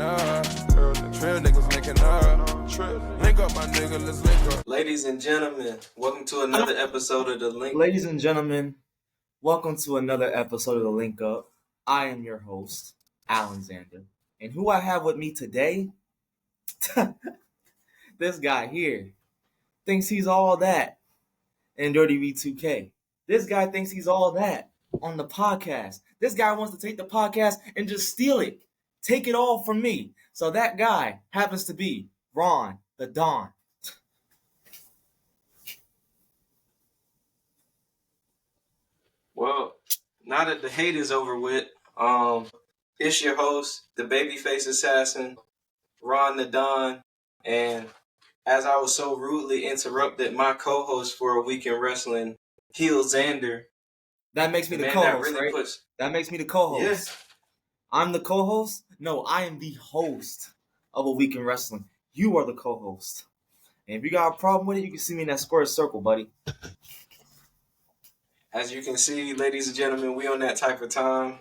up. Trail niggas linking up. Link up, my nigga, let's link up. Ladies and gentlemen, welcome to another episode of The Link. Ladies and gentlemen, welcome to another episode of The Link Up. I am your host, Allin, Xander. And who I have with me today? This guy here thinks he's all that in Dirty V2K. This guy thinks he's all that on the podcast. This guy wants to take the podcast and just steal it. Take it all from me. So that guy happens to be Ron the Don. Well, now that the hate is over with, it's your host, the babyface assassin, Ron the Don, and as I was so rudely interrupted, my co-host for A Week in Wrestling, Heel Xander. That makes me the co-host, right? That makes me the co-host. Yes. I'm the co-host? No, I am the host of A Week in Wrestling. You are the co-host. And if you got a problem with it, you can see me in that square circle, buddy. As you can see, ladies and gentlemen, we on that type of time.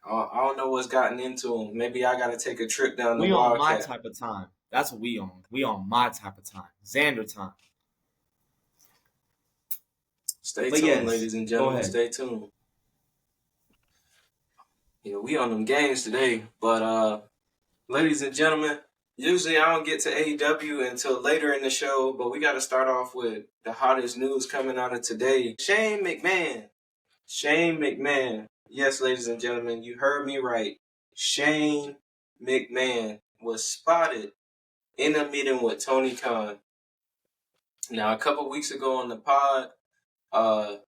I don't know what's gotten into him. Maybe I got to take a trip down the We on Wildcat. my type of time. That's what we on. We on my type of time. Xander time. Stay But tuned, yes, ladies and go gentlemen. ahead. Stay tuned. We on them games today. But, ladies and gentlemen, usually I don't get to AEW until later in the show, but we got to start off with the hottest news coming out of today. Shane McMahon. Yes, ladies and gentlemen, you heard me right. Shane McMahon was spotted in a meeting with Tony Khan. Now, a couple weeks ago on the pod,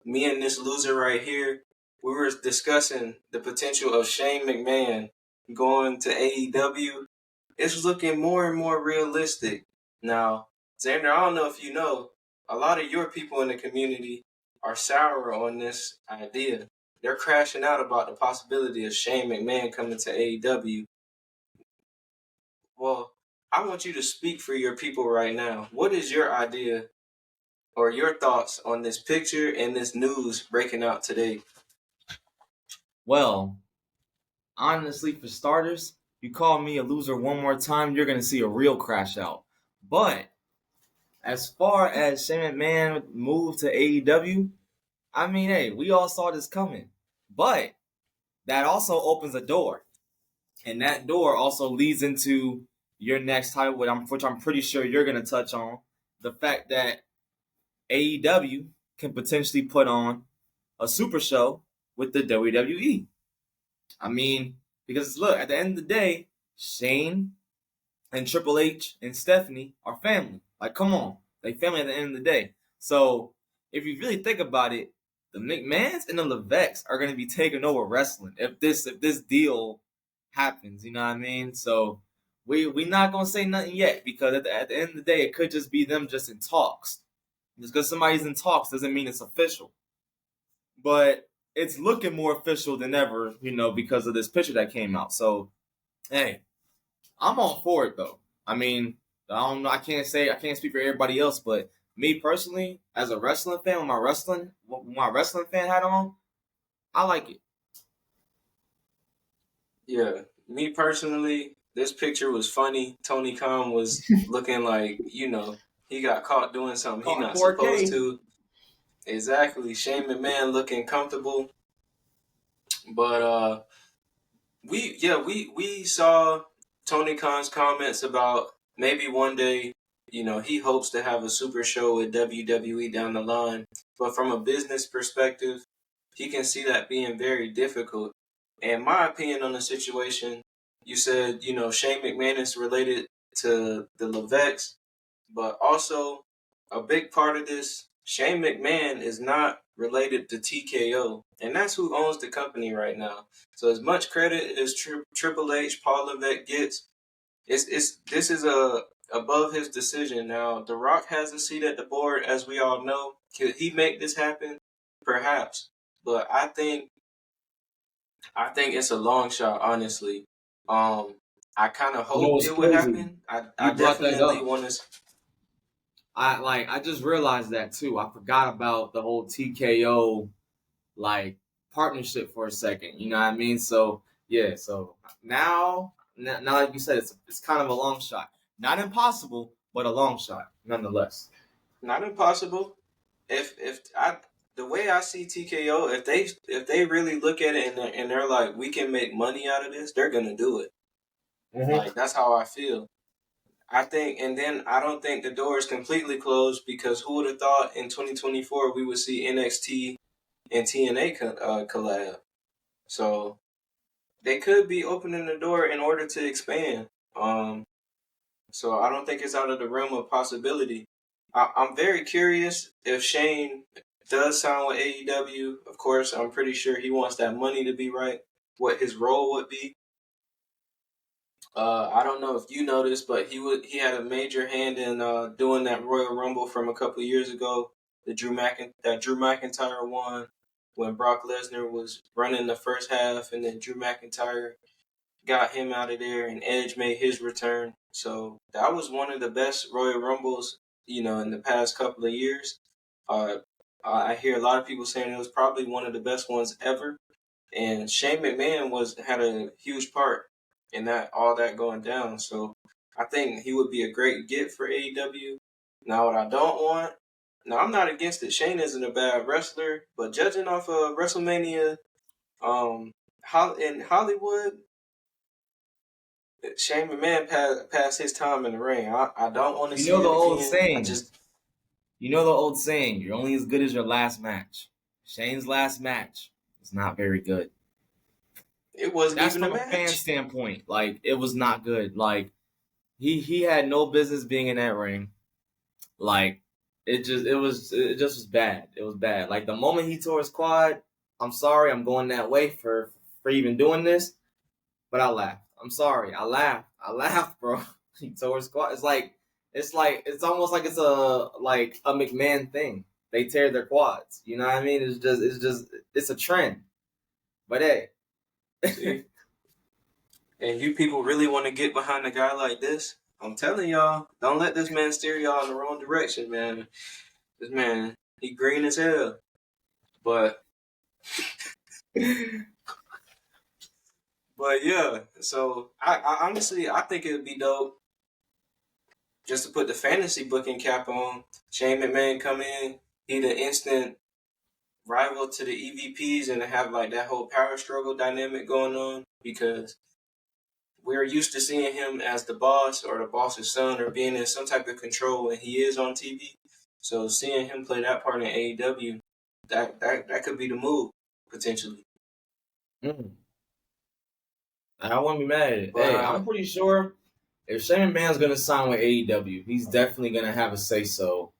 me and this loser right here, we were discussing the potential of Shane McMahon going to AEW. It's looking more and more realistic. Now, Xander, I don't know if you know, a lot of your people in the community are sour on this idea. They're crashing out about the possibility of Shane McMahon coming to AEW. Well, I want you to speak for your people right now. What is your idea or your thoughts on this picture and this news breaking out today? Well, honestly, for starters, you call me a loser one more time, you're going to see a real crash out. But as far as Shane McMahon moved to AEW, I mean, hey, we all saw this coming. But that also opens a door. And that door also leads into your next title, which I'm pretty sure you're going to touch on. The fact that AEW can potentially put on a super show with the WWE. I mean, because look, at the end of the day, Shane and Triple H and Stephanie are family. Like, come on. They family at the end of the day. So, if you really think about it, the McMahons and the Levesques are going to be taking over wrestling if this deal happens. You know what I mean? So, we not going to say nothing yet because at the end of the day, it could just be them just in talks. Just because somebody's in talks doesn't mean it's official. But it's looking more official than ever, because of this picture that came out. So, hey, I'm all for it, though. I mean, I don't know. I can't speak for everybody else, but me personally, as a wrestling fan, with my wrestling fan hat on, I like it. Yeah, me personally, this picture was funny. Tony Khan was looking like, he got caught doing something he not 4K. supposed to. Exactly. Shane McMahon looking comfortable. But we saw Tony Khan's comments about maybe one day, he hopes to have a super show with WWE down the line. But from a business perspective, he can see that being very difficult. And my opinion on the situation, you said, Shane McMahon is related to the Levesques, but also a big part of this, Shane McMahon is not related to TKO, and that's who owns the company right now. So as much credit as Triple H, Paul Levesque gets, this is above his decision. Now, The Rock has a seat at the board, as we all know. Could he make this happen? Perhaps, but I think it's a long shot, honestly. I kind of hope it would happen. I definitely want to. I just realized that too. I forgot about the whole TKO partnership for a second. You know what I mean? So yeah. So now now like you said, it's kind of a long shot. Not impossible, but a long shot nonetheless. Not impossible. If I the way I see TKO, if they really look at it and they're like, we can make money out of this, they're gonna do it. Mm-hmm. Like that's how I feel. I think, and then I don't think the door is completely closed because who would have thought in 2024 we would see NXT and TNA collab? So they could be opening the door in order to expand. So I don't think it's out of the realm of possibility. I'm very curious if Shane does sign with AEW. Of course, I'm pretty sure he wants that money to be right. What his role would be. I don't know if you noticed, but he had a major hand in doing that Royal Rumble from a couple of years ago. That Drew McIntyre won when Brock Lesnar was running the first half, and then Drew McIntyre got him out of there, and Edge made his return. So that was one of the best Royal Rumbles, in the past couple of years. I hear a lot of people saying it was probably one of the best ones ever, and Shane McMahon had a huge part in all that going down. So I think he would be a great get for AEW. Now, what I don't want. Now, I'm not against it. Shane isn't a bad wrestler, but judging off of WrestleMania, in Hollywood, Shane McMahon passed his time in the ring. I don't want to see it The old again. saying. You know the old saying. You're only as good as your last match. Shane's last match was not very good. It wasn't That's even from a a fan match. standpoint. Like it was not good. Like he had no business being in that ring. Like it just was bad. It was bad. Like the moment he tore his quad, I'm sorry, I'm going that way for even doing this. But I laughed. I'm sorry. I laughed, bro. He tore his quad. It's almost like it's a McMahon thing. They tear their quads. You know what I mean? It's a trend. But hey. See? And you people really want to get behind a guy like this? I'm telling y'all, don't let this man steer y'all in the wrong direction, man. This man, he green as hell. But yeah, so I honestly I think it would be dope just to put the fantasy booking cap on. Shane McMahon come in, he the instant rival to the EVPs and have like that whole power struggle dynamic going on because we're used to seeing him as the boss or the boss's son or being in some type of control when he is on TV. So seeing him play that part in AEW, that could be the move potentially. I wouldn't be mad at it. But, Hey, I'm pretty sure if Shane McMahon's gonna sign with AEW, he's definitely gonna have a say so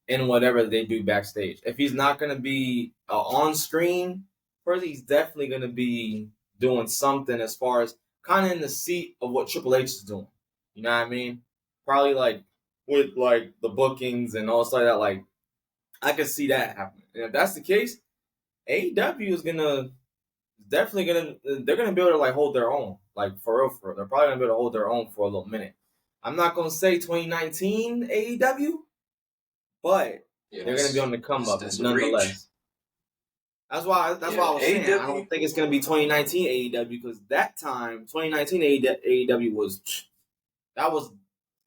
in whatever they do backstage. If he's not gonna be on screen, first he's definitely gonna be doing something as far as kind of in the seat of what Triple H is doing. You know what I mean? Probably like with like the bookings and all stuff like that. Like I could see that happening. And if that's the case, AEW is they're gonna be able to like hold their own, like for real. They're probably gonna be able to hold their own for a little minute. I'm not gonna say 2019 AEW, but they're gonna be on the come up nonetheless. That's why I was saying I don't think it's gonna be 2019 AEW because that time 2019 AEW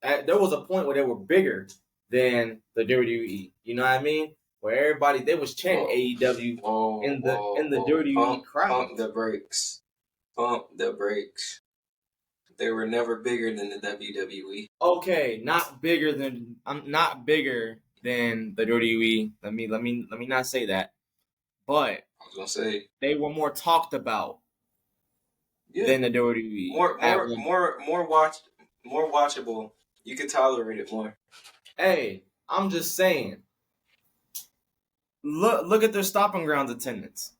there was a point where they were bigger than the WWE. You know what I mean? Where everybody they was chanting AEW in the WWE crowd. Pump the brakes. Pump the brakes. They were never bigger than the WWE. Okay, not bigger than the WWE. Let me not say that. But I was gonna say they were more talked about than the WWE. More watchable. You could tolerate it more. Hey, I'm just saying. Look at their stomping grounds attendance.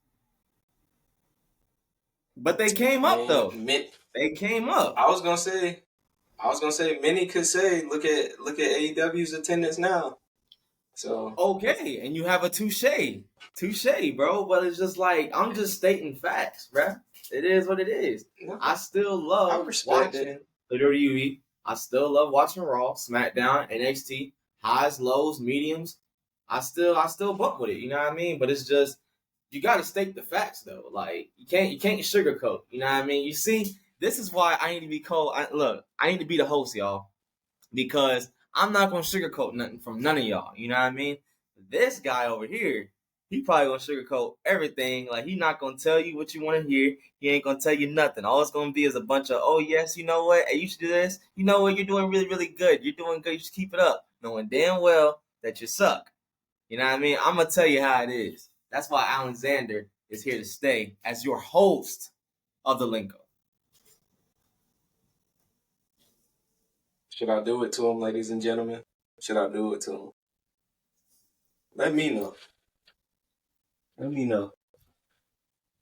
But they came up though. They came up. I was gonna say many could say look at AEW's attendance now. So okay, and you have a touche, bro. But it's just like I'm just stating facts, bro. It is what it is. No, I still love watching the WWE. I still love watching Raw, SmackDown, NXT, highs, lows, mediums. I still buck with it. You know what I mean? But it's just you got to state the facts though. Like you can't sugarcoat. You know what I mean? You see, this is why I need to be cold. I need to be the host, y'all, because I'm not gonna sugarcoat nothing from none of y'all. You know what I mean? This guy over here, he probably gonna sugarcoat everything. Like, he not gonna tell you what you want to hear. He ain't gonna tell you nothing. All it's gonna be is a bunch of, oh yes, you know what? Hey, you should do this. You know what? You're doing really, really good. You're doing good. You should keep it up, knowing damn well that you suck. You know what I mean? I'm gonna tell you how it is. That's why Xander is here to stay as your host of the Link Up. Should I do it to him, ladies and gentlemen? Should I do it to him? Let me know. Let me know.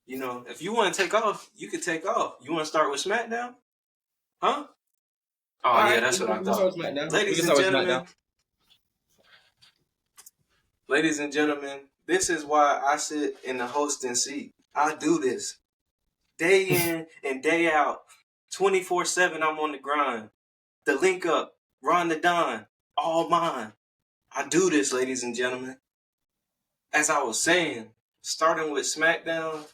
You know, if you want to take off, you can take off. You want to start with SmackDown? Huh? Oh, All yeah, right, that's what I thought. Ladies and gentlemen, this is why I sit in the hosting seat. I do this day in and day out. 24/7, I'm on the grind. The Link Up, Ron the Don, all mine. I do this, ladies and gentlemen. As I was saying, starting with SmackDown,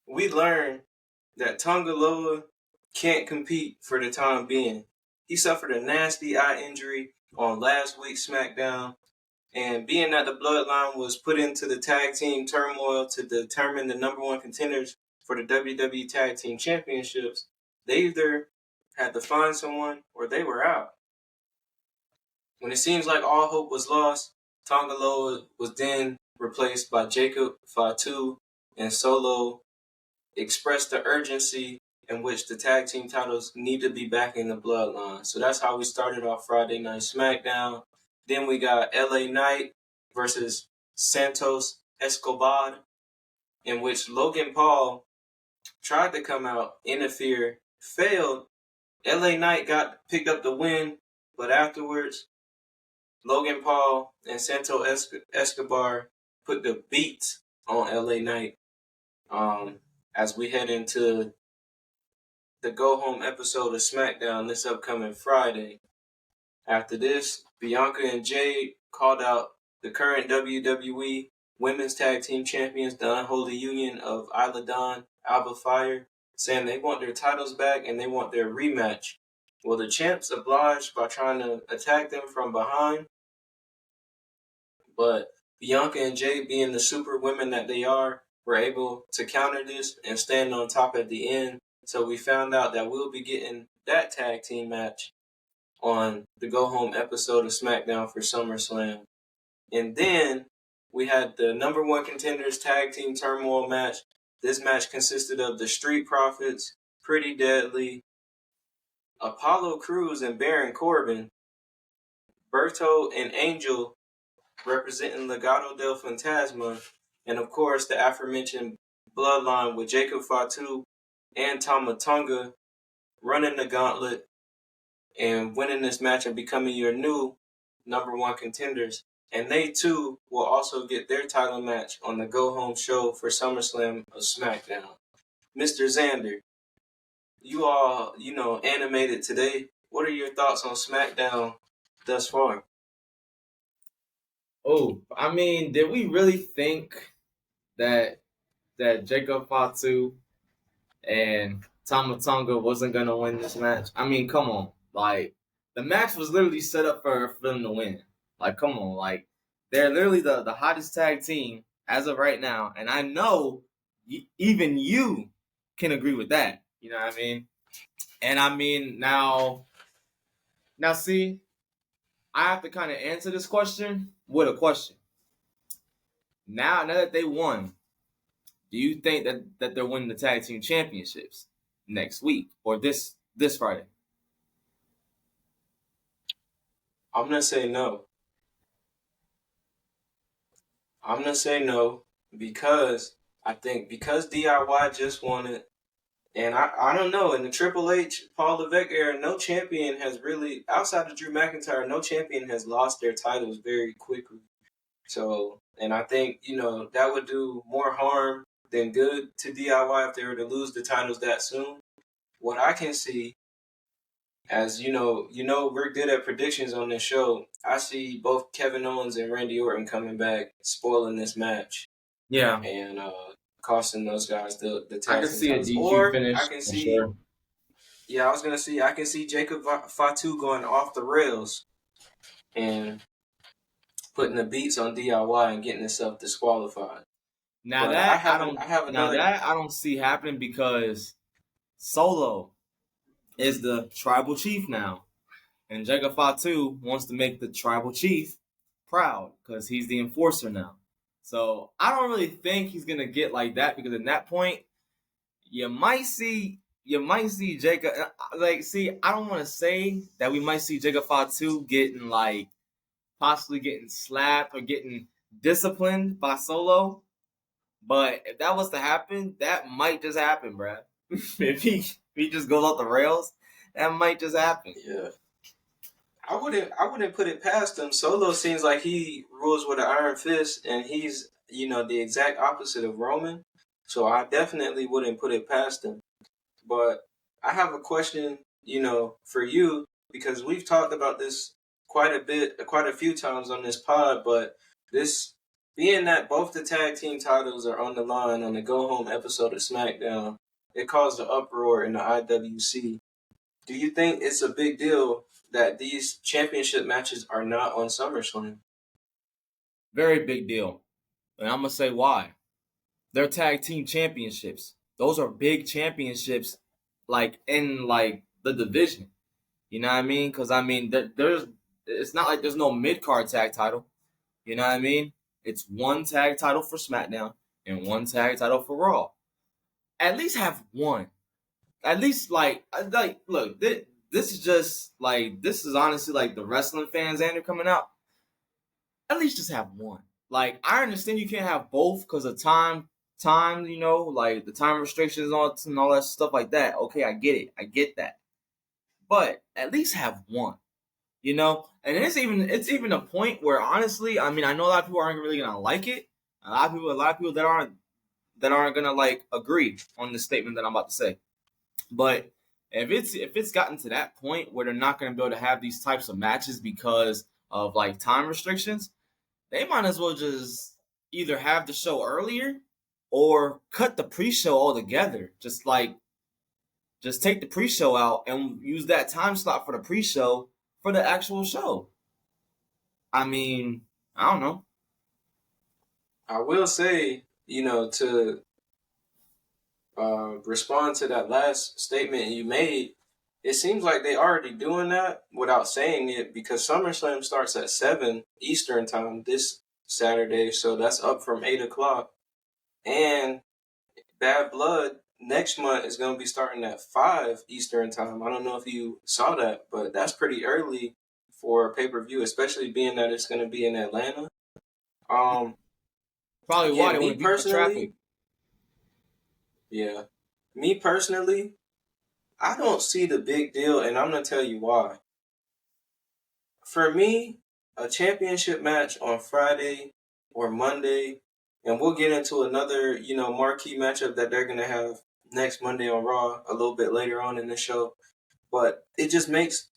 we learned that Tonga Loa can't compete for the time being. He suffered a nasty eye injury on last week's SmackDown, and being that the Bloodline was put into the tag team turmoil to determine the number one contenders for the WWE Tag Team Championships, they either had to find someone or they were out. When it seems like all hope was lost, Tonga Loa was then replaced by Jacob Fatu, and Solo expressed the urgency in which the tag team titles need to be back in the Bloodline. So that's how we started off Friday Night SmackDown. Then we got LA Knight versus Santos Escobar, in which Logan Paul tried to come out, interfere, failed. LA Knight picked up the win, but afterwards, Logan Paul and Santos Escobar put the beat on LA Knight. As we head into the go-home episode of SmackDown this upcoming Friday. After this, Bianca and Jade called out the current WWE Women's Tag Team Champions, the Unholy Union of Isla Dawn, Alba Fire, saying they want their titles back and they want their rematch. Well, the champs obliged by trying to attack them from behind, but Bianca and Jade, being the super women that they are, were able to counter this and stand on top at the end. So we found out that we'll be getting that tag team match on the go-home episode of SmackDown for SummerSlam. And then we had the number one contenders tag team turmoil match. This match consisted of the Street Profits, Pretty Deadly, Apollo Crews and Baron Corbin, Berto and Angel representing Legado del Fantasma, and of course the aforementioned Bloodline with Jacob Fatu and Tama Tonga running the gauntlet and winning this match and becoming your new number one contenders. And they too will also get their title match on the go-home show for SummerSlam of SmackDown. Mr. Xander, you all, animated today. What are your thoughts on SmackDown thus far? Oh, I mean, did we really think that Jacob Fatu and Tama Tonga wasn't gonna win this match? I mean, come on. Like, the match was literally set up for them to win. Like, come on. Like, they're literally the hottest tag team as of right now. And I know even you can agree with that. You know what I mean? And I mean, now see, I have to kind of answer this question with a question. Now that they won, do you think that they're winning the tag team championships next week or this Friday? I'm going to say no. I'm going to say no because I think because DIY just won it, and I don't know, in the Triple H, Paul Levesque era, no champion has really, outside of Drew McIntyre, no champion has lost their titles very quickly. So, and I think, that would do more harm than good to DIY if they were to lose the titles that soon. What I can see, as we're good at predictions on this show, I see both Kevin Owens and Randy Orton coming back, spoiling this match. Yeah. And costing those guys the I tag can team see a titles. DQ Or finish I can for see, sure. yeah, I was gonna see, I can see Jacob Fatu going off the rails and putting the beats on DIY and getting himself disqualified. Now But that I I have now another. that I don't see happening because Solo is the tribal chief now, and Jacob Fatu wants to make the tribal chief proud because he's the enforcer now. So I don't really think he's gonna get like that because at that point you might see Jacob like see I don't want to say that we might see Jacob Fatu getting like possibly getting slapped or getting disciplined by Solo. But if that was to happen, that might just happen, bruh. if he just goes off the rails, that might just happen. Yeah. I wouldn't put it past him. Solo seems like he rules with an iron fist, and he's the exact opposite of Roman. So I definitely wouldn't put it past him. But I have a question, for you because we've talked about this quite a few times on this pod. But this being that both the tag team titles are on the line on the go home episode of SmackDown, it caused an uproar in the IWC. Do you think it's a big deal that these championship matches are not on SummerSlam? Very big deal. And I'm gonna say why. They're tag team championships. Those are big championships, like in like the division. You know what I mean? Because I mean, there's it's not like there's no mid card tag title. You know what I mean? It's one tag title for SmackDown and one tag title for Raw. At least have one. At least like look, this is just like this is honestly like the wrestling fans Xander coming out. At least just have one. Like I understand you can't have both because of time, like the time restrictions and all that stuff like that. Okay, I get it. I get that. But at least have one. And it's even a point where honestly, I mean, I know a lot of people aren't really gonna like it. A lot of people that aren't gonna like agree on the statement that I'm about to say. But if it's gotten to that point where they're not gonna be able to have these types of matches because of like time restrictions, they might as well just either have the show earlier or cut the pre-show altogether. Just take the pre-show out and use that time slot for the pre-show for the actual show. I mean, I don't know. I will say, to respond to that last statement you made, it seems like they already doing that without saying it because SummerSlam starts at 7 Eastern time this Saturday, so that's up from 8 o'clock. And Bad Blood next month is going to be starting at 5 Eastern time. I don't know if you saw that, but that's pretty early for a pay-per-view, especially being that it's going to be in Atlanta. Probably why Again, they me want to beat the traffic. personally, yeah, me personally, I don't see the big deal, and I'm going to tell you why. For me, a championship match on Friday or Monday, and we'll get into another, marquee matchup that they're going to have next Monday on Raw a little bit later on in the show. But it makes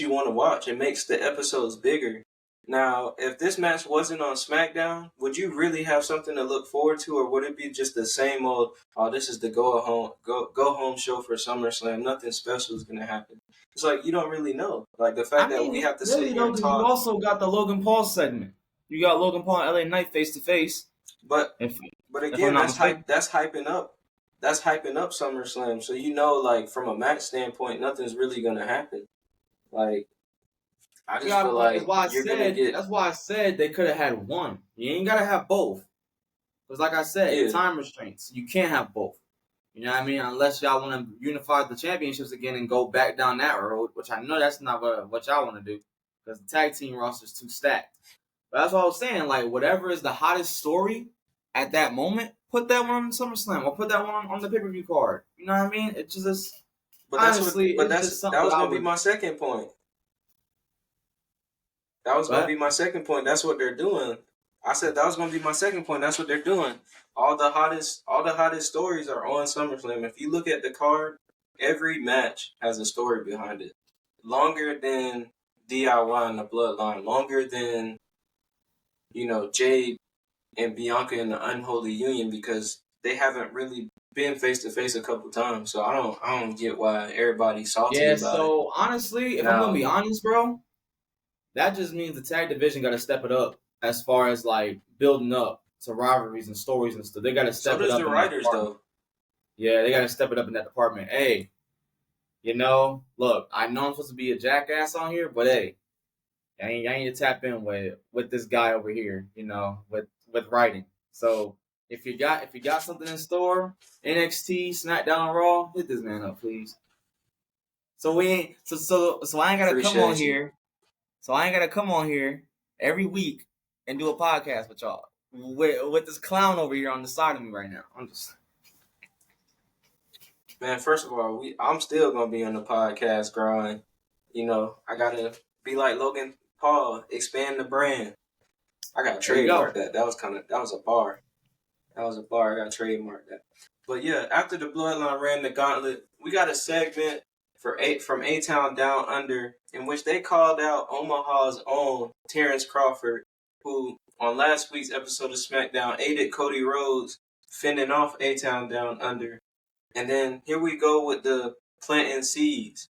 you want to watch. It makes the episodes bigger. Now, if this match wasn't on SmackDown, would you really have something to look forward to, or would it be just the same old? Oh, this is the go home show for SummerSlam. Nothing special is gonna happen. It's like you don't really know. Like the I fact that we mean, have to sit really here though, and because you talk. also got the Logan Paul segment. You got Logan Paul and LA Knight face to face. But If but if I'm again, not that's mistaken. hype. That's hyping up SummerSlam. So like from a match standpoint, nothing's really gonna happen. Like I just Yeah, feel but it's like why I you're gonna said get that's why I said they could have had one. You ain't gotta have both. Because like I said, yeah. time restraints. You can't have both. You know what I mean? Unless y'all want to unify the championships again and go back down that road, which I know that's not what y'all want to do. Because the tag team roster is too stacked. But that's what I was saying. Like, whatever is the hottest story at that moment, put that one on SummerSlam or put that one on the pay-per-view card. You know what I mean? It's just, But honestly, it's just that something was that I gonna be would. my second point. That was gonna be But my second point. That's what they're doing. I said that was gonna be my second point. That's what they're doing. All the hottest stories are on SummerSlam. If you look at the card, every match has a story behind it. Longer than DIY and the Bloodline. Longer than Jade and Bianca in the unholy union because they haven't really been face to face a couple times. So I don't get why everybody's salty Yeah, about it. so honestly, if I'm gonna Now, be honest, bro, that just means the tag division got to step it up as far as like building up to rivalries and stories and stuff. They got to so step it does up the in that writers department. though. Yeah, they got to step it up in that department. Hey, look, I know I'm supposed to be a jackass on here, but hey, I need to tap in with this guy over here, with writing. So if you got something in store, NXT, SmackDown, Raw, hit this man up, please. So we ain't so I ain't gotta come on Appreciate you. here. So I ain't gotta come on here every week and do a podcast with y'all with this clown over here on the side of me right now. I'm just Man, first of all, I'm still gonna be on the podcast grind. I gotta be like Logan Paul, expand the brand. I got there you go. trademark that. That was a bar. That was a bar. I got trademark that. But yeah, after the Bloodline ran the gauntlet, we got a segment from A-Town Down Under in which they called out Omaha's own Terrence Crawford, who on last week's episode of SmackDown aided Cody Rhodes fending off A-Town Down Under. And then here we go with the planting seeds.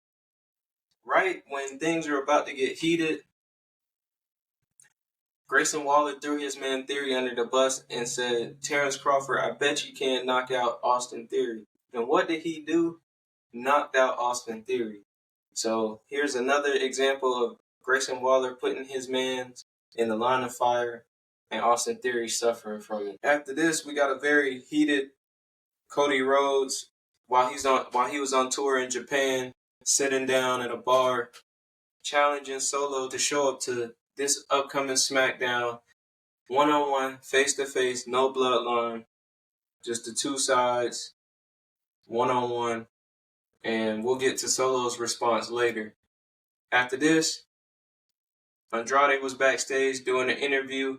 Right when things are about to get heated, Grayson Waller threw his man Theory under the bus and said, Terrence Crawford, I bet you can't knock out Austin Theory. And what did he do? Knocked out Austin Theory. So here's another example of Grayson Waller putting his man in the line of fire and Austin Theory suffering from it. After this, we got a very heated Cody Rhodes while he was on tour in Japan, sitting down at a bar, challenging Solo to show up to this upcoming SmackDown, one-on-one, face-to-face, no bloodline, just the two sides, one-on-one, and we'll get to Solo's response later. After this, Andrade was backstage doing an interview.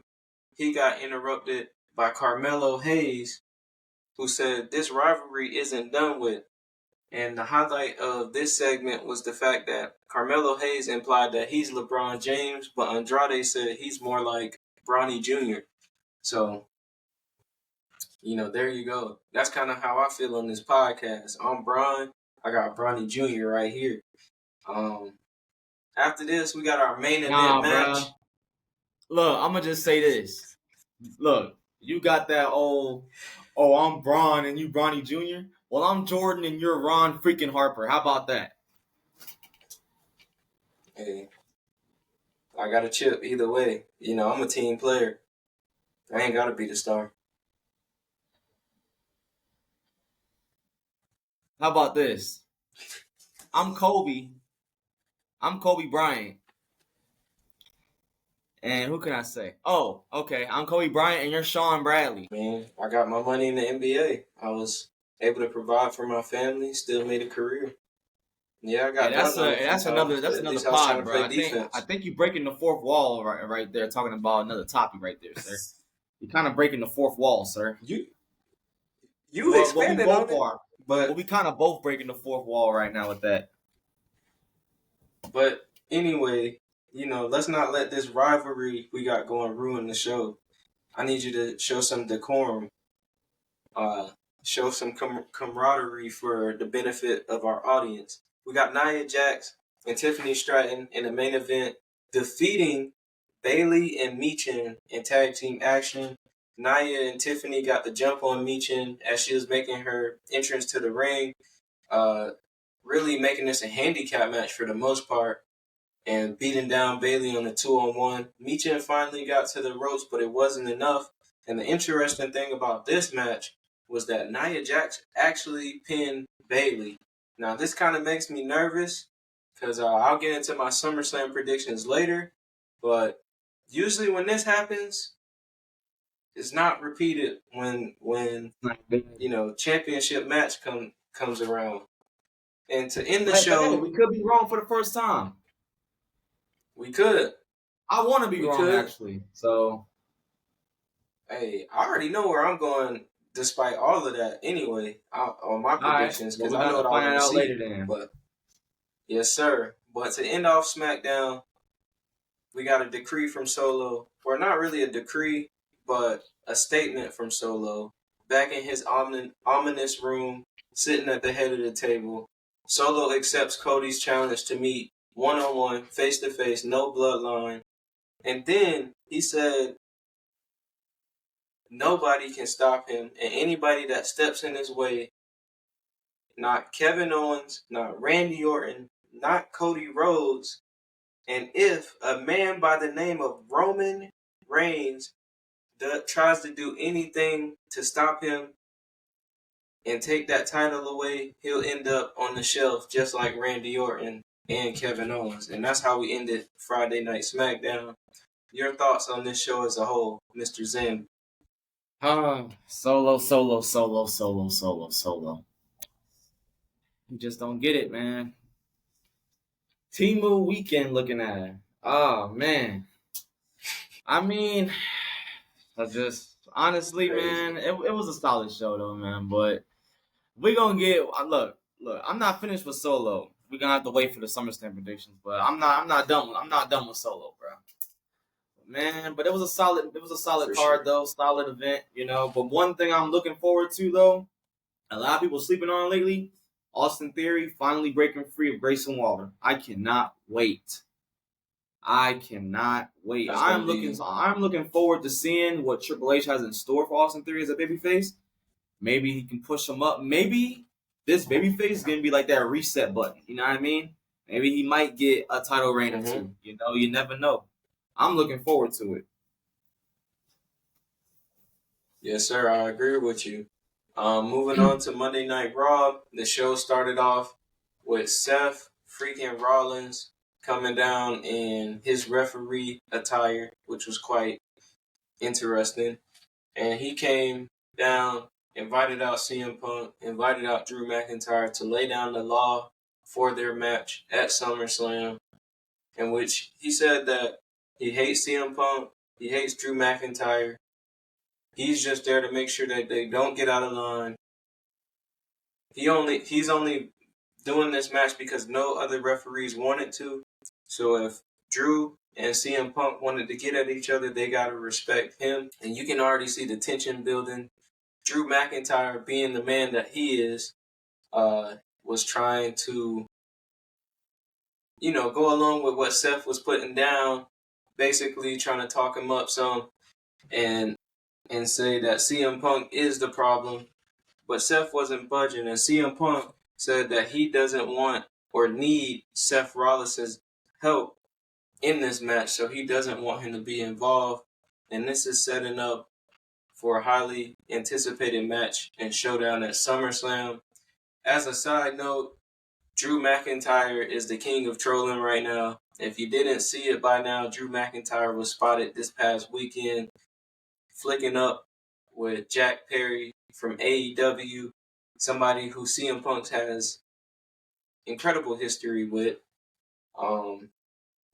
He got interrupted by Carmelo Hayes, who said this rivalry isn't done with. And the highlight of this segment was the fact that Carmelo Hayes implied that he's LeBron James, but Andrade said he's more like Bronny Jr. So, there you go. That's kind of how I feel on this podcast. I'm Bron. I got Bronny Jr. right here. After this, we got our main event match. bruh. Look, I'm gonna just say this. Look, you got that old, I'm Braun and you Bronny Jr. Well, I'm Jordan and you're Ron freaking Harper. How about that? Hey, I got a chip either way. I'm a team player. I ain't got to be the star. How about this? I'm Kobe. I'm Kobe Bryant. And who can I say? Oh, okay. I'm Kobe Bryant and you're Sean Bradley. Man, I got my money in the NBA. I was able to provide for my family, still made a career. Yeah, I got that's another pod, bro. I think you're breaking the fourth wall right there, talking about another topic right there, sir. You're kind of breaking the fourth wall, sir. You expanded on it, but we kind of both breaking the fourth wall right now with that. But anyway, let's not let this rivalry we got going ruin the show. I need you to show some decorum, show some camaraderie for the benefit of our audience. We got Nia Jax and Tiffany Stratton in the main event, defeating Bayley and Michin in tag team action. Nia and Tiffany got the jump on Michin as she was making her entrance to the ring, really making this a handicap match for the most part, and beating down Bayley on the 2-on-1. Michin finally got to the ropes, but it wasn't enough. And the interesting thing about this match was that Nia Jax actually pinned Bayley. Now, this kind of makes me nervous because I'll get into my Summerslam predictions later. But usually when this happens, it's not repeated when championship match comes around. And to end the show, we could be wrong for the first time. We could. I want to be wrong, actually. So, hey, I already know where I'm going. Despite all of that, anyway, on my predictions, because I know what I'm going to see. Later then. But yes, sir. But to end off SmackDown, we got a decree from Solo, or not really a decree, but a statement from Solo. Back in his ominous room, sitting at the head of the table, Solo accepts Cody's challenge to meet one-on-one, face-to-face, no bloodline. And then he said nobody can stop him, and anybody that steps in his way, not Kevin Owens, not Randy Orton, not Cody Rhodes, and if a man by the name of Roman Reigns tries to do anything to stop him and take that title away, he'll end up on the shelf just like Randy Orton and Kevin Owens. And that's how we ended Friday Night SmackDown. Your thoughts on this show as a whole, Mr. Zen? Solo. You just don't get it, man. Timu weekend looking at it. Oh, man. I mean, honestly, Crazy. man, it was a solid show, though, man. But we're going to get, look, I'm not finished with Solo. We're going to have to wait for the Summerslam predictions. But I'm not done with Solo, bro. Man, but it was a solid For card, sure. though. Solid event, But one thing I'm looking forward to, though, a lot of people sleeping on lately, Austin Theory finally breaking free of Grayson Waller. I cannot wait. I'm looking forward to seeing what Triple H has in store for Austin Theory as a babyface. Maybe he can push him up. Maybe this babyface is gonna be like that reset button. You know what I mean? Maybe he might get a title reign or two. You never know. I'm looking forward to it. Yes, sir. I agree with you. Moving on to Monday Night Raw, the show started off with Seth freaking Rollins coming down in his referee attire, which was quite interesting. And he came down, invited out CM Punk, invited out Drew McIntyre to lay down the law for their match at SummerSlam, in which he said that he hates CM Punk, he hates Drew McIntyre. He's just there to make sure that they don't get out of line. He's only doing this match because no other referees wanted to. So if Drew and CM Punk wanted to get at each other, they gotta respect him. And you can already see the tension building. Drew McIntyre, being the man that he is, was trying to, go along with what Seth was putting down, basically trying to talk him up some and say that CM Punk is the problem. But Seth wasn't budging, and CM Punk said that he doesn't want or need Seth Rollins' help in this match, so he doesn't want him to be involved. And this is setting up for a highly anticipated match and showdown at SummerSlam. As a side note, Drew McIntyre is the king of trolling right now. If you didn't see it by now, Drew McIntyre was spotted this past weekend flicking up with Jack Perry from AEW, somebody who CM Punk has incredible history with.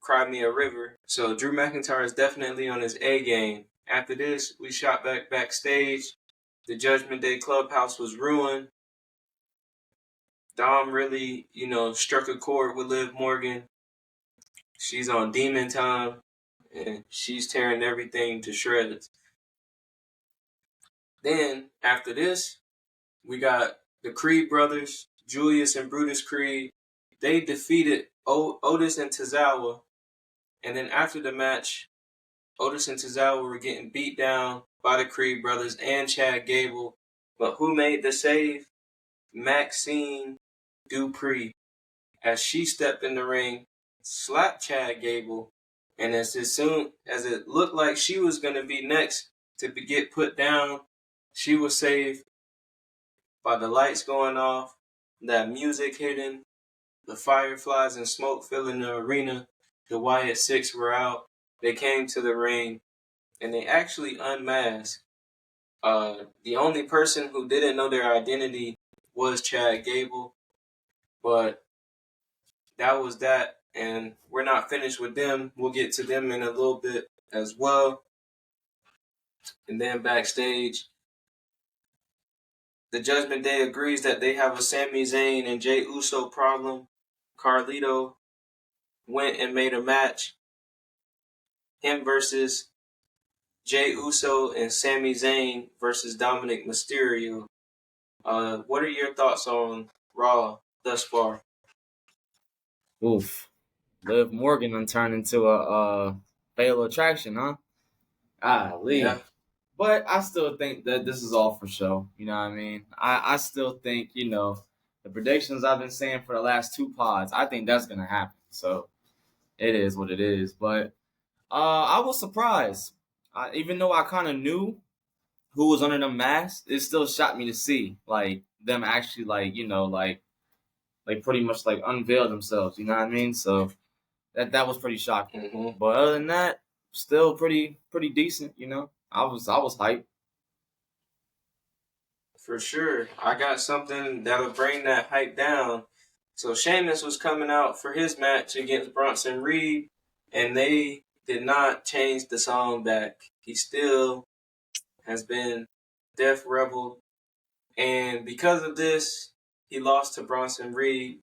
Cry Me a River. So Drew McIntyre is definitely on his A game. After this, we shot backstage. The Judgment Day clubhouse was ruined. Dom really, struck a chord with Liv Morgan. She's on demon time, and she's tearing everything to shreds. Then, after this, we got the Creed brothers, Julius and Brutus Creed. They defeated Otis and Tozawa. And then after the match, Otis and Tozawa were getting beat down by the Creed brothers and Chad Gable. But who made the save? Maxine Dupree. As she stepped in the ring, slapped Chad Gable. And as soon as it looked like she was going to be next to get put down, she was saved by the lights going off, that music hitting, the fireflies and smoke filling the arena. The Wyatt Six were out. They came to the ring, and they actually unmasked. The only person who didn't know their identity was Chad Gable, but that was that, and we're not finished with them. We'll get to them in a little bit as well. And then backstage, the Judgment Day agrees that they have a Sami Zayn and Jey Uso problem. Carlito went and made a match. Him versus Jey Uso and Sami Zayn versus Dominic Mysterio. What are your thoughts on Raw thus far? Oof. Liv Morgan done turned into a fatal attraction, huh? Yeah, Golly. But I still think that this is all for show. You know what I mean? I still think, the predictions I've been saying for the last two pods, I think that's going to happen. So it is what it is. But I was surprised. Even though I kind of knew who was under the mask, it still shocked me to see, like, them actually, like, like pretty much, like, unveil themselves. You know what I mean? So that was pretty shocking. mm-hmm. But other than that, still pretty decent, I was hyped. For sure. I got something that'll bring that hype down. So Sheamus was coming out for his match against Bronson Reed, and they did not change the song back. He still has been Death Rebel, and because of this, he lost to Bronson Reed.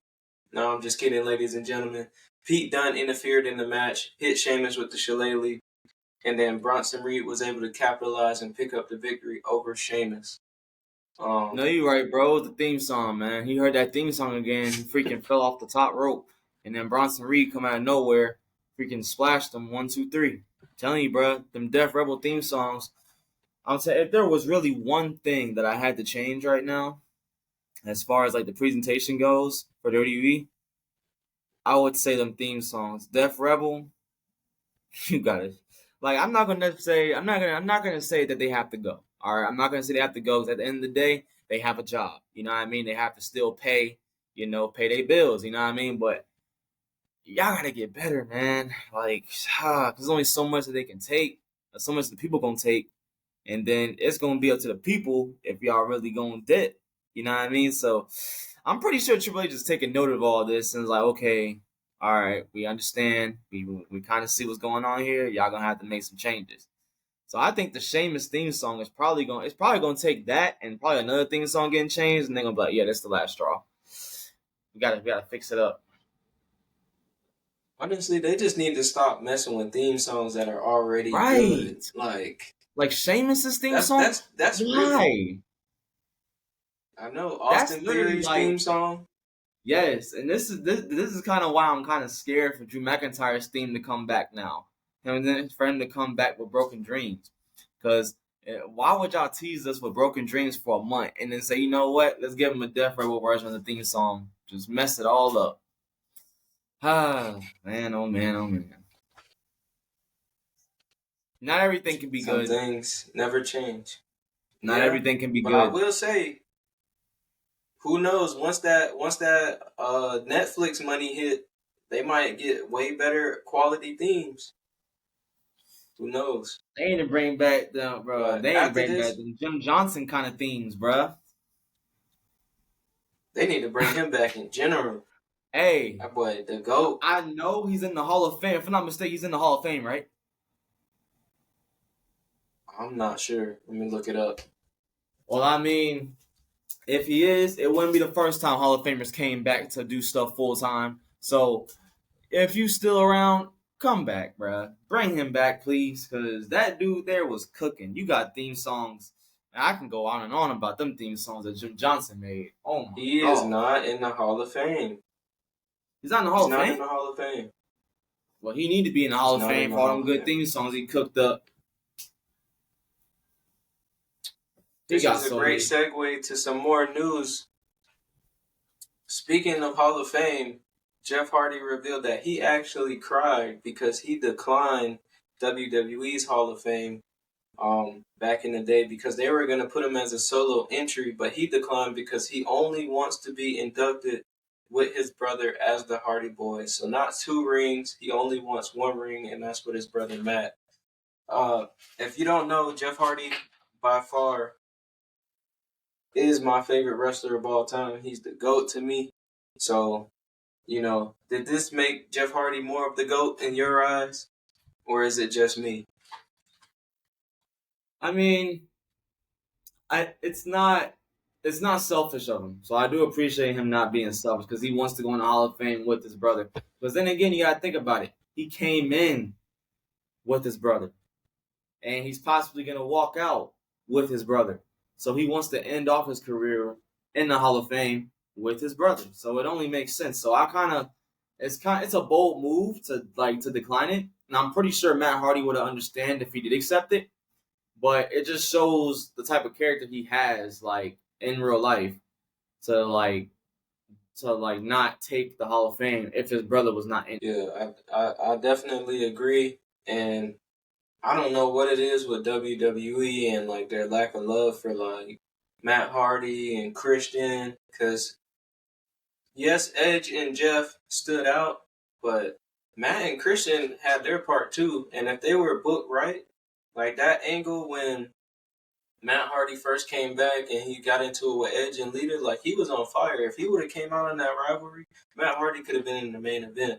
No, I'm just kidding, ladies and gentlemen. Pete Dunne interfered in the match, hit Sheamus with the shillelagh, and then Bronson Reed was able to capitalize and pick up the victory over Sheamus. No, you're right, bro. It was the theme song, man. He heard that theme song again. He freaking fell off the top rope. And then Bronson Reed come out of nowhere, freaking splashed him 1, 2, 3. Telling you, bro, them Death Rebel theme songs. I'm saying if there was really one thing that I had to change right now, as far as like the presentation goes for WWE, I would say them theme songs. Death Rebel, you got it. Like I'm not gonna say that they have to go. All right, I'm not gonna say they have to go because at the end of the day, they have a job. You know what I mean? They have to still pay their bills. You know what I mean? But y'all gotta get better, man. Like, there's only so much that they can take, so much the people gonna take, and then it's gonna be up to the people if y'all really gonna dip. You know what I mean? So I'm pretty sure Triple H just taking note of all this and is like, okay, all right, we understand. We kind of see what's going on here. Y'all gonna have to make some changes. So I think the Sheamus theme song is probably gonna take that and probably another theme song getting changed, and they're gonna be like, yeah, that's the last straw. We gotta fix it up. Honestly, they just need to stop messing with theme songs that are already Right. good. Like Sheamus's theme song. that's Why? really, I know Austin Theory's theme song. Yes, and this is kind of why I'm kind of scared for Drew McIntyre's theme to come back now, and then for him to come back with Broken Dreams, because why would y'all tease us with Broken Dreams for a month and then say, you know what, let's give him a Death Rebel version of the theme song, just mess it all up. Ah, man, oh man, oh man. Not everything can be good. Some things never change. Not everything can be but good. I will say, who knows? Once that Netflix money hit, they might get way better quality themes. Who knows? They ain't to bring back the bro. They ain't to bring back the Jim Johnson kind of themes, bro. They need to bring him back in general. Hey, that boy, the GOAT. I know he's in the Hall of Fame. If I'm not mistaken, he's in the Hall of Fame, right? I'm not sure. Let me look it up. Well, I mean, if he is, it wouldn't be the first time Hall of Famers came back to do stuff full time. So, if you still around, come back, bruh. Bring him back, please, because that dude there was cooking. You got theme songs. And I can go on and on about them theme songs that Jim Johnson made. Oh, my God. He is not in the Hall of Fame. He's not in the Hall of Fame? He's not in the Hall of Fame. Well, he need to be in the Hall of Fame for all them good theme songs he cooked up. This is a great segue to some more news. Speaking of Hall of Fame, Jeff Hardy revealed that he actually cried because he declined WWE's Hall of Fame back in the day because they were going to put him as a solo entry, but he declined because he only wants to be inducted with his brother as the Hardy Boys. So not 2 rings, he only wants 1 ring, and that's with his brother Matt. If you don't know, Jeff Hardy, by far, is my favorite wrestler of all time. He's the GOAT to me. So, did this make Jeff Hardy more of the GOAT in your eyes? Or is it just me? I mean, it's not selfish of him. So I do appreciate him not being selfish because he wants to go in the Hall of Fame with his brother. Because then again, you got to think about it. He came in with his brother. and he's possibly going to walk out with his brother. So he wants to end off his career in the Hall of Fame with his brother. So it only makes sense. So it's a bold move to decline it, and I'm pretty sure Matt Hardy would understand if he did accept it. But it just shows the type of character he has, like in real life, to not take the Hall of Fame if his brother was not in. Yeah, I definitely agree, and I don't know what it is with WWE and like their lack of love for like Matt Hardy and Christian, because yes, Edge and Jeff stood out, but Matt and Christian had their part too, and if they were booked right, like that angle when Matt Hardy first came back and he got into it with Edge and Lita, like he was on fire. If he would have came out in that rivalry, Matt Hardy could have been in the main event.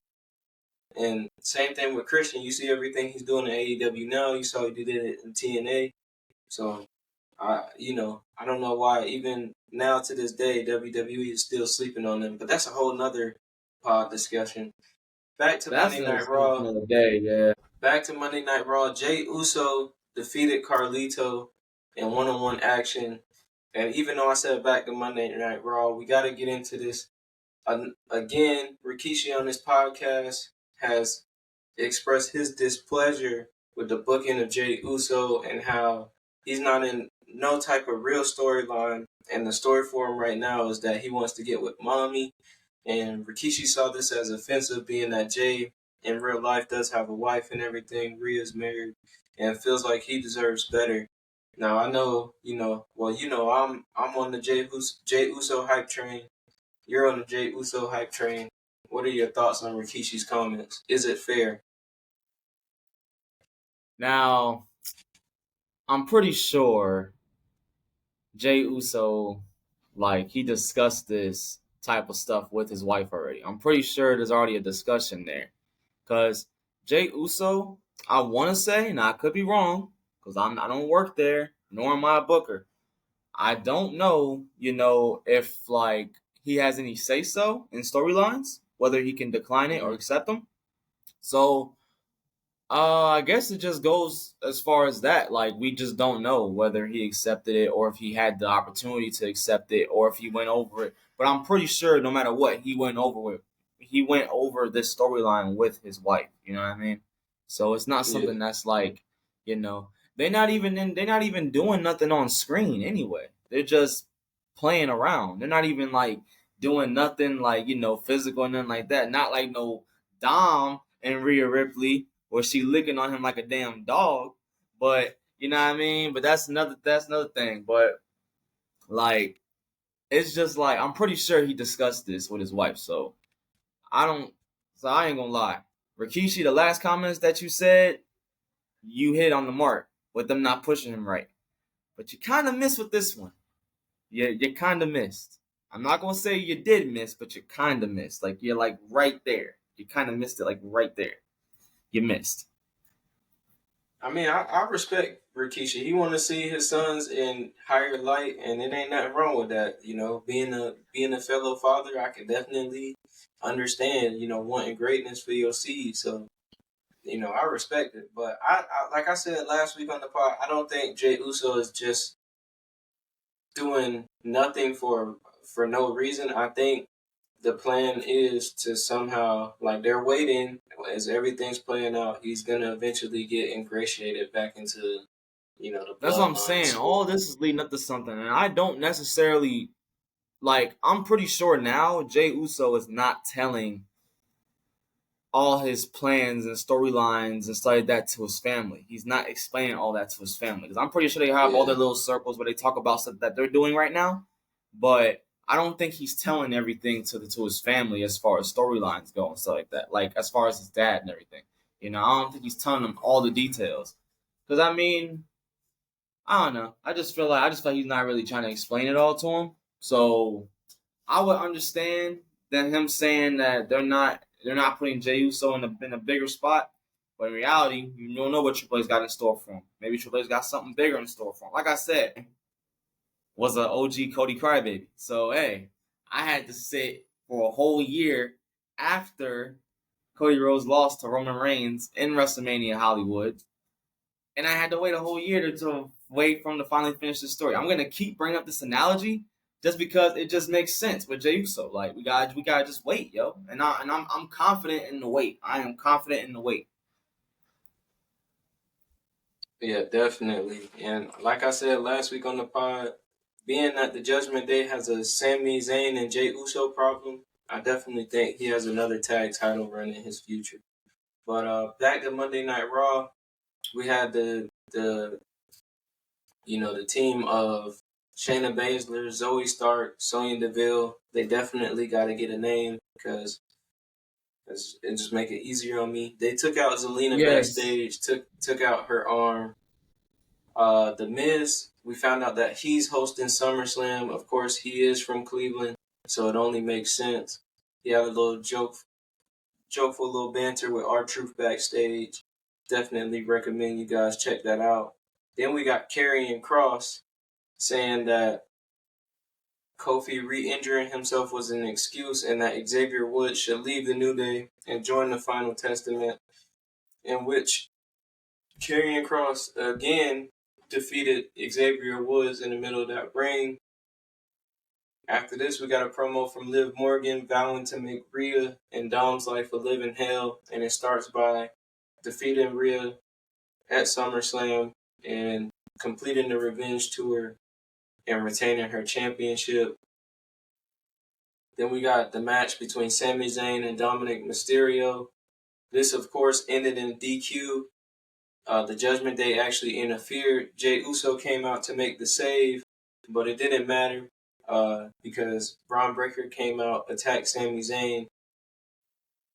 And same thing with Christian. You see everything he's doing in AEW now. You saw he did it in TNA. So I don't know why even now to this day WWE is still sleeping on them. But that's a whole nother pod discussion. Back to That's Monday Night Raw. another day, yeah. Back to Monday Night Raw. Jey Uso defeated Carlito in one-on-one action. And even though I said back to Monday Night Raw, we got to get into this. Again, Rikishi on this podcast has expressed his displeasure with the booking of Jey Uso and how he's not in no type of real storyline. And the story for him right now is that he wants to get with Mommy. And Rikishi saw this as offensive, being that Jey in real life does have a wife and everything. Rhea's married and feels like he deserves better. Now I know, I'm on the Jey Uso hype train. You're on the Jey Uso hype train. What are your thoughts on Rikishi's comments? Is it fair? Now, I'm pretty sure Jey Uso, he discussed this type of stuff with his wife already. I'm pretty sure there's already a discussion there. Because Jey Uso, I want to say, and I could be wrong, because I don't work there, nor am I a booker. I don't know, if, he has any say-so in storylines, whether he can decline it or accept them. So, I guess it just goes as far as that. Like, we just don't know whether he accepted it or if he had the opportunity to accept it or if he went over it. But I'm pretty sure no matter what, he went over this storyline with his wife. You know what I mean? So it's not something that's they're not even doing nothing on screen anyway. They're just playing around. They're not even doing nothing physical and nothing like that. Not like no Dom and Rhea Ripley or she licking on him like a damn dog. But you know what I mean? But that's another thing. But it's just I'm pretty sure he discussed this with his wife. So I ain't gonna lie. Rikishi, the last comments that you said, you hit on the mark with them not pushing him right. But you kind of missed with this one. You kind of missed. I'm not gonna say you did miss, but you kind of missed. You're right there. You kind of missed it right there. You missed. I mean, I respect Rikishi. He want to see his sons in higher light, and it ain't nothing wrong with that. Being a fellow father, I can definitely understand. Wanting greatness for your seed. So, I respect it. But I like I said last week on the pod, I don't think Jey Uso is just doing nothing for no reason. I think the plan is to somehow, they're waiting as everything's playing out. He's gonna eventually get ingratiated back into, the. That's what I'm saying. All this is leading up to something, and I don't necessarily I'm pretty sure now Jey Uso is not telling all his plans and storylines and stuff like that to his family. He's not explaining all that to his family because I'm pretty sure they have all their little circles where they talk about stuff that they're doing right now, but I don't think he's telling everything to his family as far as storylines go and stuff like that. As far as his dad and everything, I don't think he's telling them all the details. Because I don't know. I just feel like he's not really trying to explain it all to him. So I would understand than him saying that they're not putting Jey Uso in a bigger spot. But in reality, you don't know what Triple H's got in store for him. Maybe Triple H's got something bigger in store for him. Like I said, was an OG Cody crybaby. So, hey, I had to sit for a whole year after Cody Rhodes lost to Roman Reigns in WrestleMania Hollywood and I had to wait a whole year to wait for him to finally finish the story. I'm gonna keep bringing up this analogy just because it just makes sense with Jey Uso. Like we gotta just wait, yo. And I'm confident in the wait. I am confident in the wait. Yeah, definitely. And like I said last week on the pod, being that the Judgment Day has a Sami Zayn and Jey Uso problem, I definitely think he has another tag title run in his future. But back to Monday Night Raw, we had the team of Shayna Baszler, Zoe Stark, Sonya Deville. They definitely got to get a name because it just make it easier on me. They took out Zelina Yes. backstage, took out her arm. The Miz, we found out that he's hosting SummerSlam. Of course, he is from Cleveland, so it only makes sense. He had a little jokeful little banter with R-Truth backstage. Definitely recommend you guys check that out. Then we got Karrion Kross saying that Kofi re-injuring himself was an excuse and that Xavier Woods should leave the New Day and join the Final Testament, in which Karrion Kross again defeated Xavier Woods in the middle of that ring. After this, we got a promo from Liv Morgan vowing to make Rhea and Dom's life a living hell, and it starts by defeating Rhea at SummerSlam and completing the revenge tour and retaining her championship. Then we got the match between Sami Zayn and Dominic Mysterio. This, of course, ended in DQ. The Judgment Day actually interfered. Jey Uso came out to make the save, but it didn't matter because Braun Breaker came out, attacked Sami Zayn.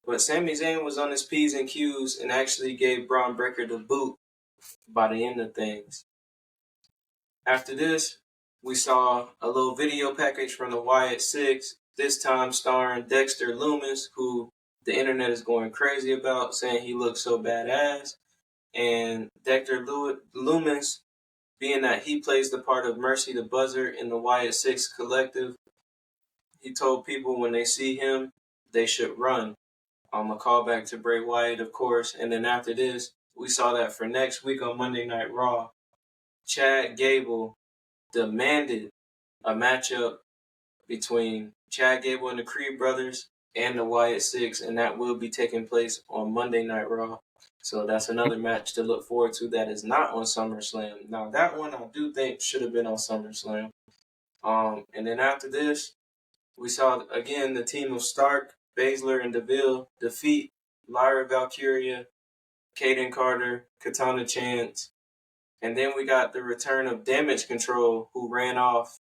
But Sami Zayn was on his P's and Q's and actually gave Braun Breaker the boot by the end of things. After this, we saw a little video package from the Wyatt Six, this time starring Dexter Lumis, who the internet is going crazy about, saying he looks so badass. And Dexter Lumis, being that he plays the part of Mercy the Buzzer in the Wyatt Six Collective, he told people when they see him, they should run. A callback to Bray Wyatt, of course. And then after this, we saw that for next week on Monday Night Raw, Chad Gable demanded a matchup between Chad Gable and the Creed brothers and the Wyatt Six, and that will be taking place on Monday Night Raw. So that's another match to look forward to that is not on SummerSlam. Now, that one I do think should have been on SummerSlam. And then after this, we saw, again, the team of Stark, Baszler, and Deville defeat Lyra Valkyria, Kaden Carter, Katana Chance, and then we got the return of Damage Control, who ran off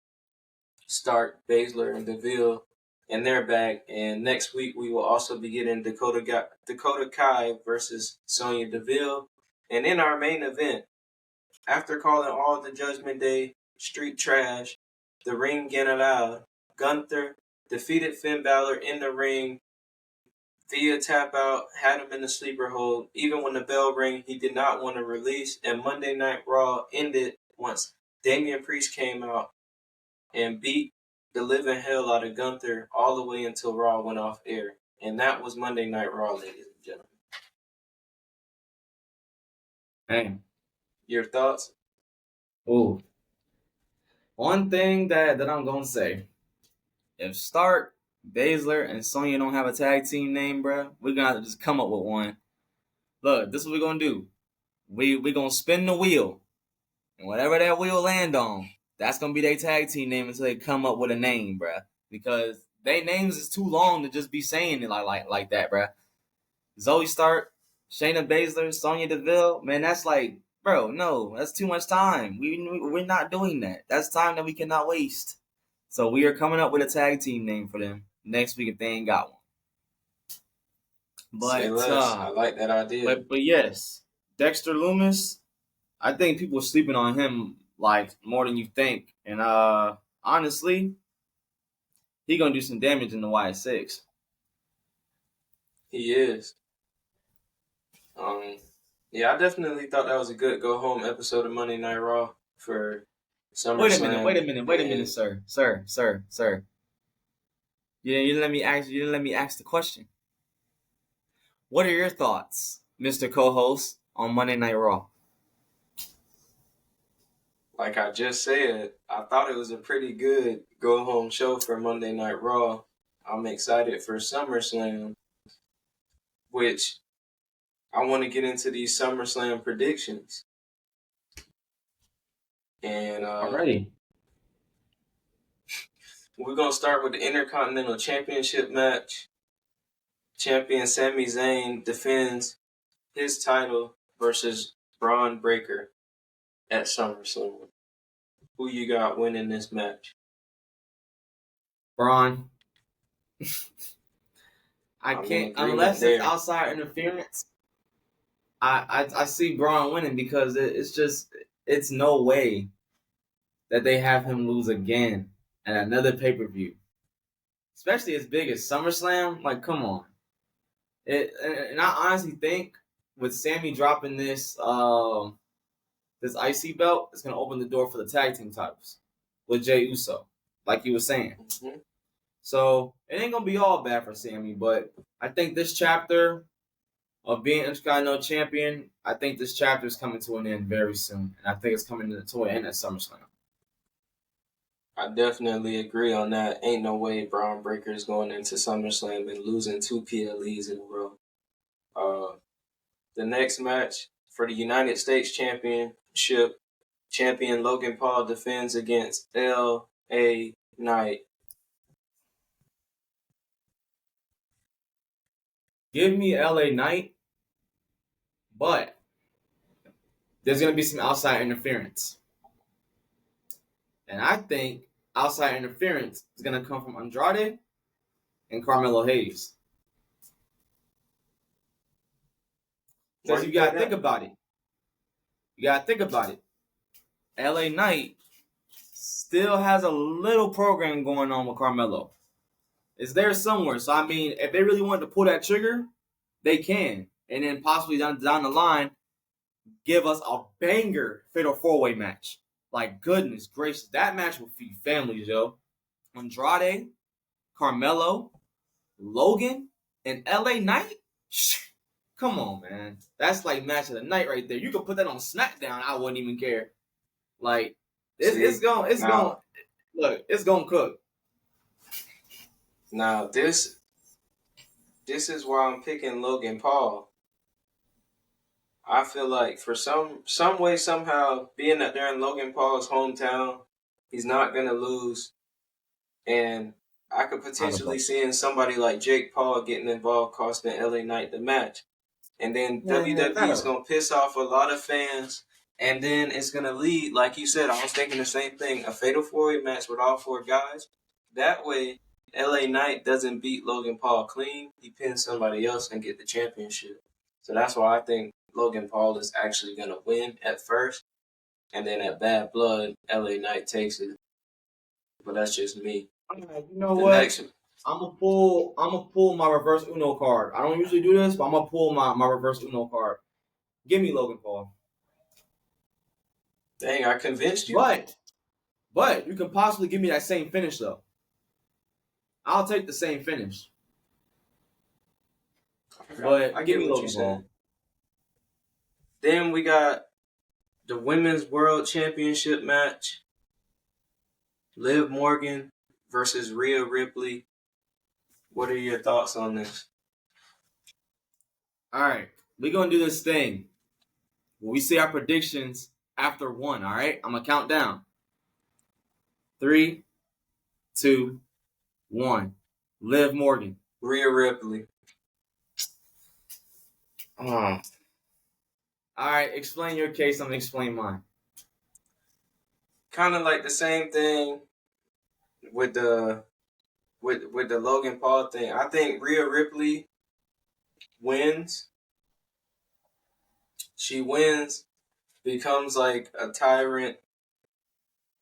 Stark, Baszler, and Deville, and they're back. And next week we will also be getting Dakota Kai versus Sonya Deville. And in our main event, after calling all the Judgment Day street trash, the Ring General, Gunther, defeated Finn Balor in the ring via tap out, had him in the sleeper hold. Even when the bell rang, he did not want to release. And Monday Night Raw ended once Damian Priest came out and beat the living hell out of Gunther all the way until Raw went off air. And that was Monday Night Raw, ladies and gentlemen. Man. Your thoughts? Ooh. One thing that I'm gonna say. If Stark, Baszler, and Sonya don't have a tag team name, bro, we're gonna have to just come up with one. Look, this is what we're gonna do. We gonna spin the wheel. And whatever that wheel land on, that's gonna be their tag team name until they come up with a name, bruh. Because their names is too long to just be saying it like that, bruh. Zoe Stark, Shayna Baszler, Sonya Deville, man, that's like, bro, no, that's too much time. We're not doing that. That's time that we cannot waste. So we are coming up with a tag team name for them next week if they ain't got one. But Say less. I like that idea. But yes, Dexter Lumis, I think people are sleeping on him like more than you think. And honestly, he gonna do some damage in the Y6. He is. Yeah, I definitely thought that was a good go home episode of Monday Night Raw for SummerSlam. Wait a minute, sir. You didn't let me ask the question. What are your thoughts, Mr. Co-host, on Monday Night Raw? like I just said, I thought it was a pretty good go home show for Monday Night Raw. I'm excited for SummerSlam, which I want to get into these SummerSlam predictions. And Already. we're going to start with the Intercontinental Championship match. Champion Sami Zayn defends his title versus Braun Breaker at SummerSlam. Who you got winning this match? Braun. I I'm in can't, agreement unless there. it's outside interference. I see Braun winning because it's no way that they have him lose again at another pay-per-view, especially as big as SummerSlam. Like, come on. And I honestly think with Sammy dropping this IC belt, it's gonna open the door for the tag team titles with Jey Uso, like you were saying. Mm-hmm. So it ain't gonna be all bad for Sammy, but I think this chapter of being Intercontinental Champion, I think this chapter is coming to an end very soon, and I think it's coming to an end at SummerSlam. I definitely agree on that. Ain't no way Braun Breaker is going into SummerSlam and losing 2 PLEs in a row. The next match for the United States Championship, champion Logan Paul defends against L.A. Knight. Give me LA Knight, but there's gonna be some outside interference, and I think outside interference is gonna come from Andrade and Carmelo Hayes. Because you gotta think about it. LA Knight still has a little program going on with Carmelo. It's there somewhere. So I mean, if they really wanted to pull that trigger, they can. And then possibly down the line, give us a banger fatal 4-way match. Like, goodness gracious. That match will feed families, yo. Andrade, Carmelo, Logan, and LA Knight? Come on, man. That's like match of the night right there. You could put that on SmackDown. I wouldn't even care. Like, it's gonna cook. Now this is why I'm picking Logan Paul. I feel like for some way, somehow, being that they're in Logan Paul's hometown, he's not gonna lose. And I could potentially see somebody like Jake Paul getting involved, costing LA Knight the match. And then WWE is going to piss off a lot of fans. And then it's going to lead, like you said, I was thinking the same thing, a fatal 4-way match with all 4 guys. That way, LA Knight doesn't beat Logan Paul clean. He pins somebody else and get the championship. So that's why I think Logan Paul is actually going to win at first. And then at Bad Blood, LA Knight takes it. But that's just me. You know what? I'm gonna pull my reverse Uno card. I don't usually do this, but I'm gonna pull my reverse Uno card. Give me Logan Paul. Dang, I convinced you. But you can possibly give me that same finish though. I'll take the same finish. But I give get me what Logan you Paul. said. Then we got the Women's World Championship match. Liv Morgan versus Rhea Ripley. What are your thoughts on this? All right, we're gonna do this thing. When we see our predictions after 1, all right? I'm gonna count down. 3, 2, 1. Liv Morgan. Rhea Ripley. All right, explain your case. I'm gonna explain mine. Kind of like the same thing with the Logan Paul thing. I think Rhea Ripley wins. She wins, becomes like a tyrant.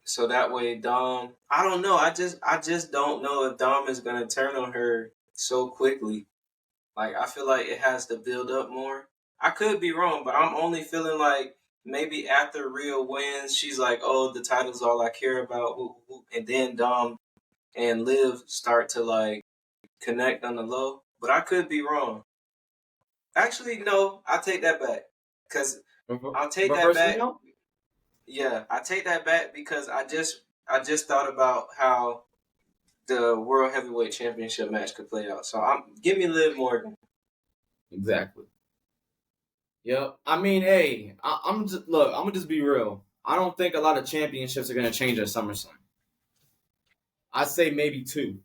So that way Dom, I don't know. I just don't know if Dom is gonna turn on her so quickly. Like, I feel like it has to build up more. I could be wrong, but I'm only feeling like maybe after Rhea wins, she's like, oh, the title's all I care about. And then Dom and Liv start to, like, connect on the low. But I could be wrong. Actually, no, I'll take that back. Because I'll take that back. Yeah, I take that back because I just thought about how the World Heavyweight Championship match could play out. So give me Liv Morgan. Exactly. Yep. I mean, hey, I'm just look. I'm gonna just be real. I don't think a lot of championships are gonna change at SummerSlam. I'd say maybe two,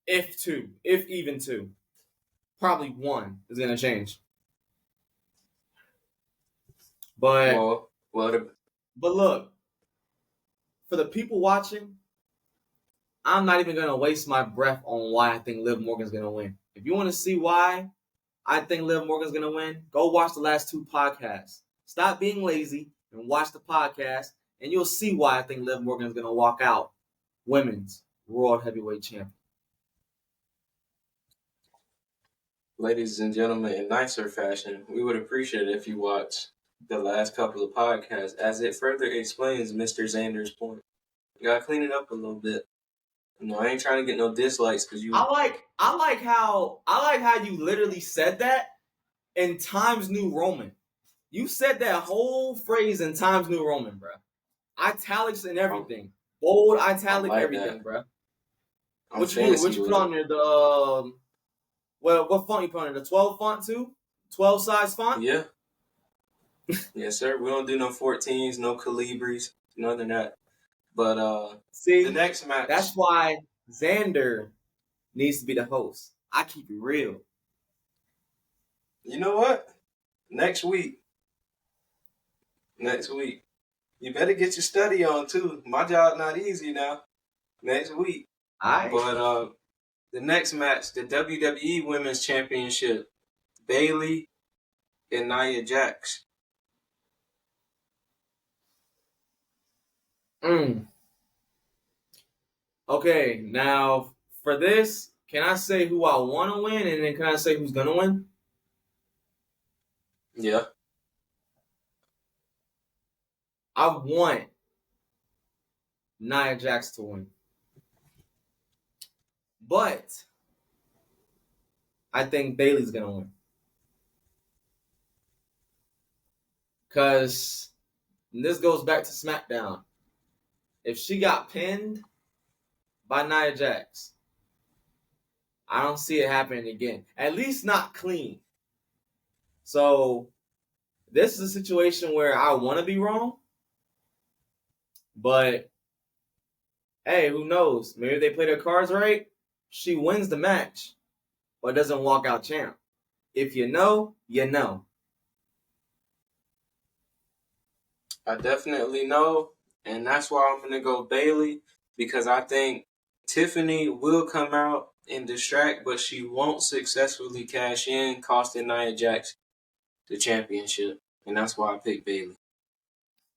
if even two. Probably one is gonna change. But Well, but look, for the people watching, I'm not even gonna waste my breath on why I think Liv Morgan's gonna win. If you want to see why I think Liv Morgan's gonna win, go watch the last two podcasts. Stop being lazy and watch the podcast, and you'll see why I think Liv Morgan's gonna walk out Women's World Heavyweight Champion. ladies and gentlemen, in nicer fashion, we would appreciate it if you watch the last couple of podcasts, as it further explains Mr. Xander's point. You gotta clean it up a little bit. No, I ain't trying to get no dislikes because you. I like how you literally said that in Times New Roman. You said that whole phrase in Times New Roman, bro. Italics and everything. Bold, italic, like everything, that. bro. I'm What fancy you with put on there? The what font you put on there? The 12 font too? 12 size font? Yeah. Yes, sir. We don't do no 14s, no Calibris, none of that. But See, the next match. that's why Xander needs to be the host. I keep it real. You know what? Next week. You better get your study on too. My job not easy now. Next week. Alright. But the next match, the WWE Women's Championship, Bayley and Nia Jax. Okay, now for this, can I say who I want to win, and then can I say who's gonna win? Yeah. I want Nia Jax to win, but I think Bayley's gonna win because this goes back to SmackDown. If she got pinned by Nia Jax, I don't see it happening again. At least not clean. So this is a situation where I want to be wrong, but hey, who knows? Maybe they play their cards right. She wins the match, but doesn't walk out champ. If you know, you know. I definitely know. And that's why I'm going to go Bayley, because I think Tiffany will come out and distract, but she won't successfully cash in, costing Nia Jax the championship. And that's why I picked Bayley.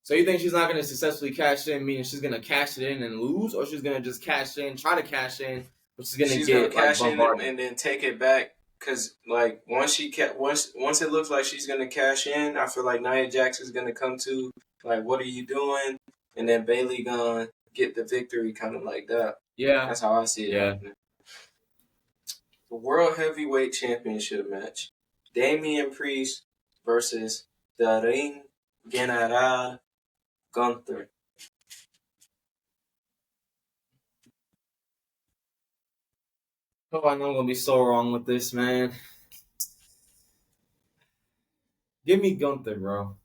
So you think she's not going to successfully cash in, meaning she's going to cash it in and lose, or she's going to just cash in, try to cash in, but she's going to get cash in bombarded? and then take it back? Because like once it looks like she's gonna cash in, I feel like Nia Jax is gonna come to like, what are you doing? And then Bayley gonna get the victory, kind of like that. Yeah, that's how I see it happening. The World Heavyweight Championship match: Damian Priest versus the Ring General Gunther. Oh, I know I'm going to be so wrong with this, man. Give me Gunther, bro.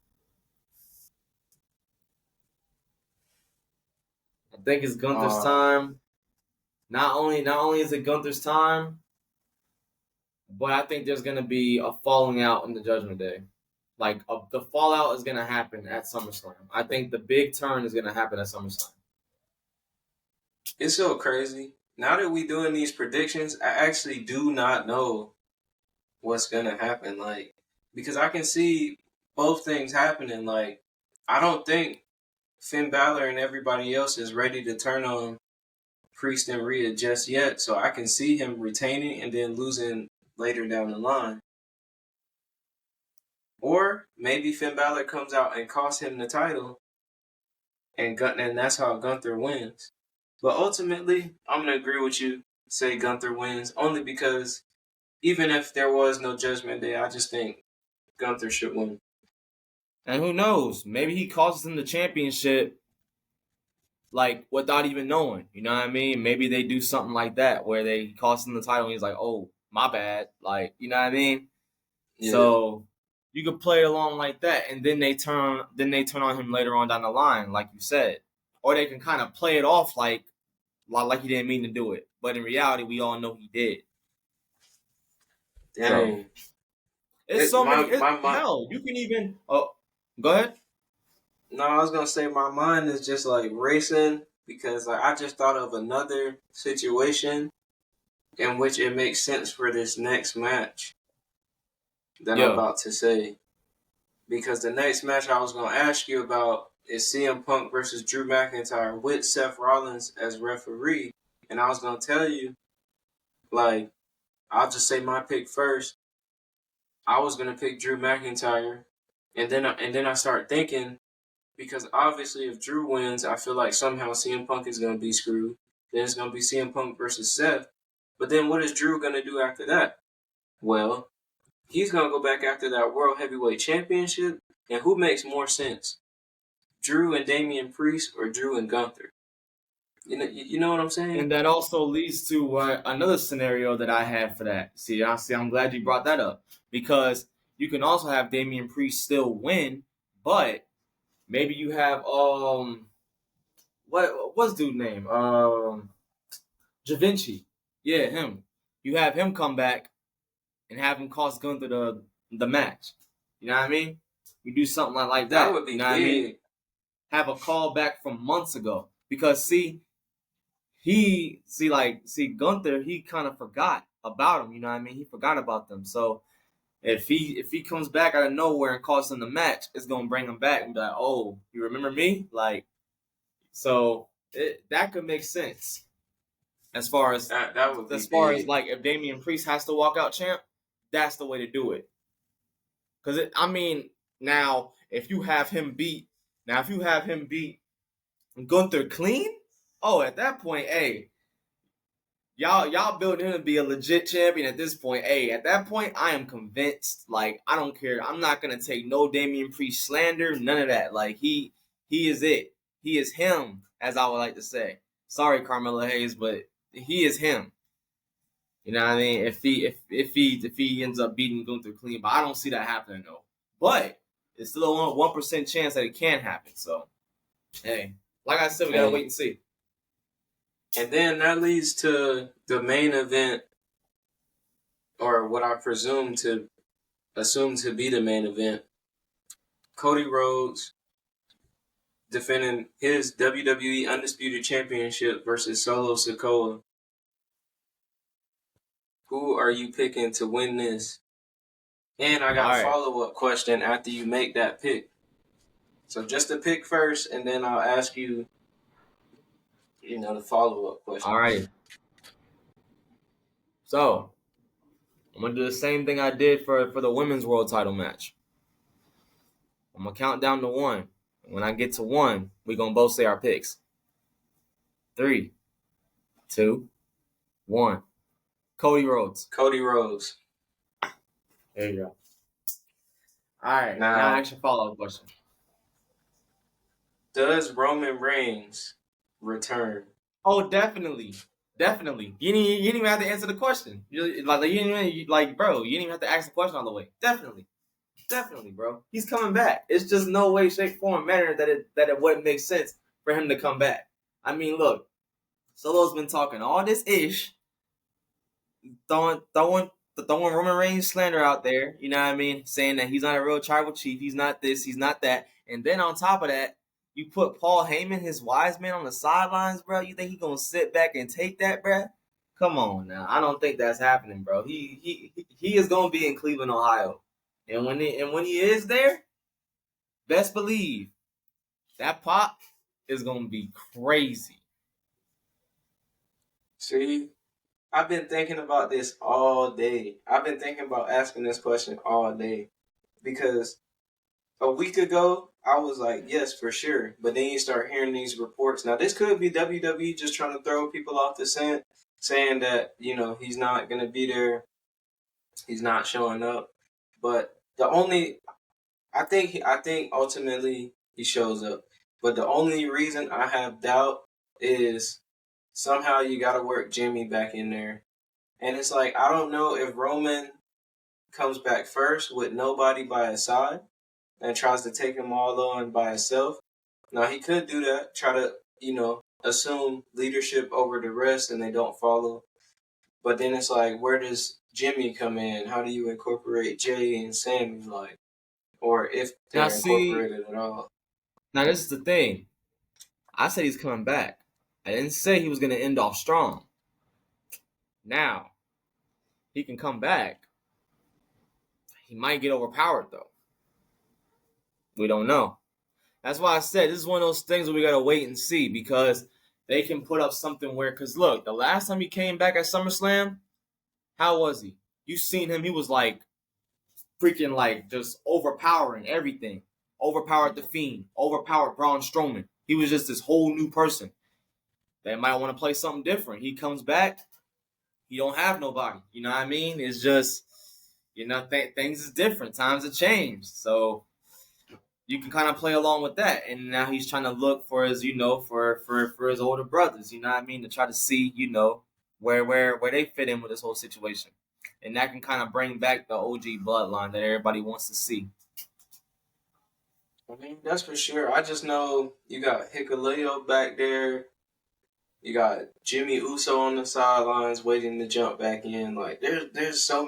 I think it's Gunther's time. Not only is it Gunther's time, but I think there's going to be a falling out in the Judgment Day. Like, the fallout is going to happen at SummerSlam. I think the big turn is going to happen at SummerSlam. It's so crazy. Now that we doing these predictions, I actually do not know what's going to happen. Like, because I can see both things happening. Like, I don't think Finn Balor and everybody else is ready to turn on Priest and Rhea just yet. So I can see him retaining and then losing later down the line. Or maybe Finn Balor comes out and costs him the title, and that's how Gunther wins. But ultimately, I'm going to agree with you, say Gunther wins, only because even if there was no Judgment Day, I just think Gunther should win. And who knows? Maybe he costs them the championship, like, without even knowing. You know what I mean? Maybe they do something like that where they cost him the title and he's like, oh, my bad. Like, you know what I mean? Yeah. So you could play along like that, and then they turn on him later on down the line, like you said. Or they can kind of play it off like he didn't mean to do it. But in reality, we all know he did. Dang. So, it's so many. My Hell, you can even. Oh, go ahead. No, I was gonna say my mind is just like racing because like I just thought of another situation in which it makes sense for this next match that I'm about to say. Because the next match I was gonna ask you about is CM Punk versus Drew McIntyre with Seth Rollins as referee, and I was gonna tell you, like, I'll just say my pick first. I was gonna pick Drew McIntyre, and then I start thinking. Because obviously, if Drew wins, I feel like somehow CM Punk is going to be screwed. Then it's going to be CM Punk versus Seth. But then what is Drew going to do after that? Well, he's going to go back after that World Heavyweight Championship. And who makes more sense? Drew and Damian Priest or Drew and Gunther? You know what I'm saying? And that also leads to another scenario that I had for that. See, I'm glad you brought that up. Because you can also have Damian Priest still win, but maybe you have what's dude's name? Da Vinci. Yeah, him. You have him come back and have him cost Gunther the match. You know what I mean? You do something like that. That would be you know big. What I mean? Have a call back from months ago. Because Gunther, he kind of forgot about him, you know what I mean? He forgot about them. So if he comes back out of nowhere and costs him the match, it's gonna bring him back and be like, oh, you remember me? Like, so that could make sense. As far as that would be as far big. as like if Damian Priest has to walk out champ, that's the way to do it. Because now if you have him beat Gunther clean, oh, at that point, hey, y'all building him to be a legit champion at this point. Hey, at that point, I am convinced. Like, I don't care. I'm not gonna take no Damian Priest slander, none of that. Like, he is it. He is him, as I would like to say. Sorry, Carmelo Hayes, but he is him. You know what I mean? If he ends up beating Gunther clean, but I don't see that happening though. But it's still a 1% chance that it can happen. So, hey, like I said, we gotta wait and see. And then that leads to the main event, or what I assume to be the main event. Cody Rhodes defending his WWE Undisputed Championship versus Solo Sikoa. Who are you picking to win this? And I got a follow-up question after you make that pick. So just a pick first, and then I'll ask you, the follow-up question. All right. So, I'm going to do the same thing I did for the women's world title match. I'm going to count down to 1. When I get to 1, we're going to both say our picks. 3, 2, 1. Cody Rhodes. Cody Rhodes. There you go. All right. Now ask your follow-up question. Does Roman Reigns return? Oh, definitely. Definitely. You didn't even have to answer the question. Bro, you didn't even have to ask the question all the way. Definitely. Definitely, bro. He's coming back. It's just no way, shape, form, manner that it wouldn't make sense for him to come back. I mean, look, Solo's been talking all this ish, throwing Roman Reigns slander out there, you know what I mean? Saying that he's not a real tribal chief, he's not this, he's not that. And then on top of that, you put Paul Heyman, his wise man, on the sidelines, bro. You think he's gonna sit back and take that, bro? Come on now. I don't think that's happening, bro. He is gonna be in Cleveland, Ohio. And when he is there, best believe that pop is gonna be crazy. See, I've been thinking about this all day. I've been thinking about asking this question all day. Because a week ago, I was like, yes, for sure. But then you start hearing these reports. Now, this could be WWE just trying to throw people off the scent, saying that, he's not going to be there. He's not showing up. But the only I think ultimately he shows up. But the only reason I have doubt is somehow you got to work Jimmy back in there. And it's like, I don't know if Roman comes back first with nobody by his side and tries to take them all on by himself. Now, he could do that, try to, assume leadership over the rest and they don't follow. But then it's like, where does Jimmy come in? How do you incorporate Jay and Sammy, like, or if Now, they're see, incorporated at all? now this is the thing. I said he's coming back. I didn't say he was going to end off strong. Now, he can come back. He might get overpowered, though. We don't know. That's why I said this is one of those things where we got to wait and see, because they can put up something where, because look, the last time he came back at SummerSlam, how was he? You seen him, he was like freaking like just overpowering everything. Overpowered The Fiend, overpowered Braun Strowman. He was just this whole new person. They might want to play something different. He comes back, he don't have nobody. You know what I mean? It's just, things is different. Times have changed. So you can kind of play along with that. And now he's trying to look for his, for his older brothers, you know what I mean? To try to see, where they fit in with this whole situation. And that can kind of bring back the OG bloodline that everybody wants to see. I mean, that's for sure. I just know you got Hikuleo back there. You got Jimmy Uso on the sidelines waiting to jump back in. Like, there's so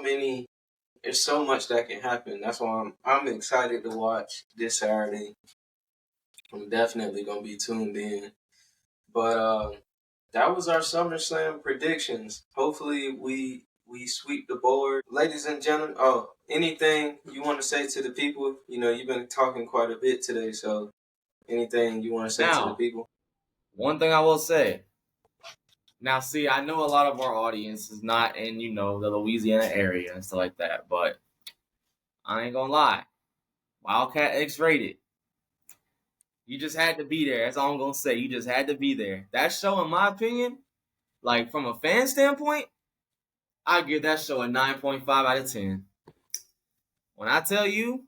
much that can happen. That's why I'm excited to watch this Saturday. I'm definitely gonna be tuned in. But that was our SummerSlam predictions. Hopefully we sweep the board. Ladies and gentlemen, anything you want to say to the people? You've been talking quite a bit today, so anything you want to say to the people? One thing I will say. Now, see, I know a lot of our audience is not in, the Louisiana area and stuff like that, but I ain't gonna lie. Wildcat X-rated. You just had to be there. That's all I'm gonna say. You just had to be there. That show, in my opinion, like from a fan standpoint, I give that show a 9.5 out of 10. When I tell you,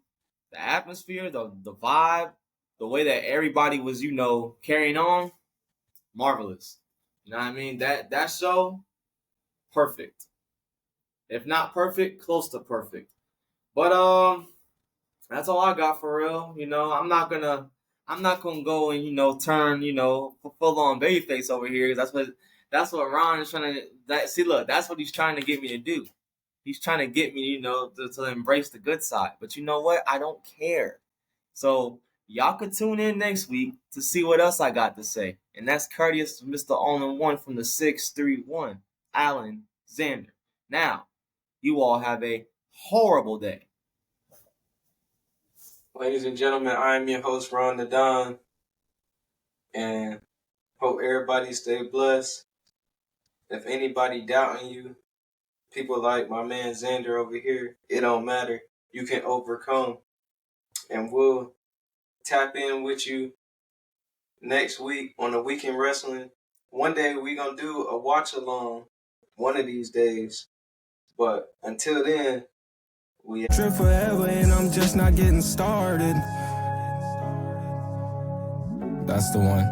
the atmosphere, the vibe, the way that everybody was, carrying on, marvelous. You know what I mean? That show, perfect. If not perfect, close to perfect. But that's all I got for real. I'm not gonna go and turn full on babyface over here. That's what Ron is trying to. See, look, that's what he's trying to get me to do. He's trying to get me, to embrace the good side. But you know what? I don't care. So y'all could tune in next week to see what else I got to say. And that's courteous to Mr. All-in-One from the 631, Allin, Xander. Now, you all have a horrible day. Ladies and gentlemen, I am your host, Ron the Don. And hope everybody stay blessed. If anybody doubting you, people like my man Xander over here, it don't matter. You can overcome. And we'll tap in with you next week on the Weekend Wrestling. One day we gonna do a watch along one of these days. But until then, we Trip forever and I'm just not getting started. That's the one.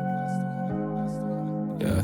Yeah.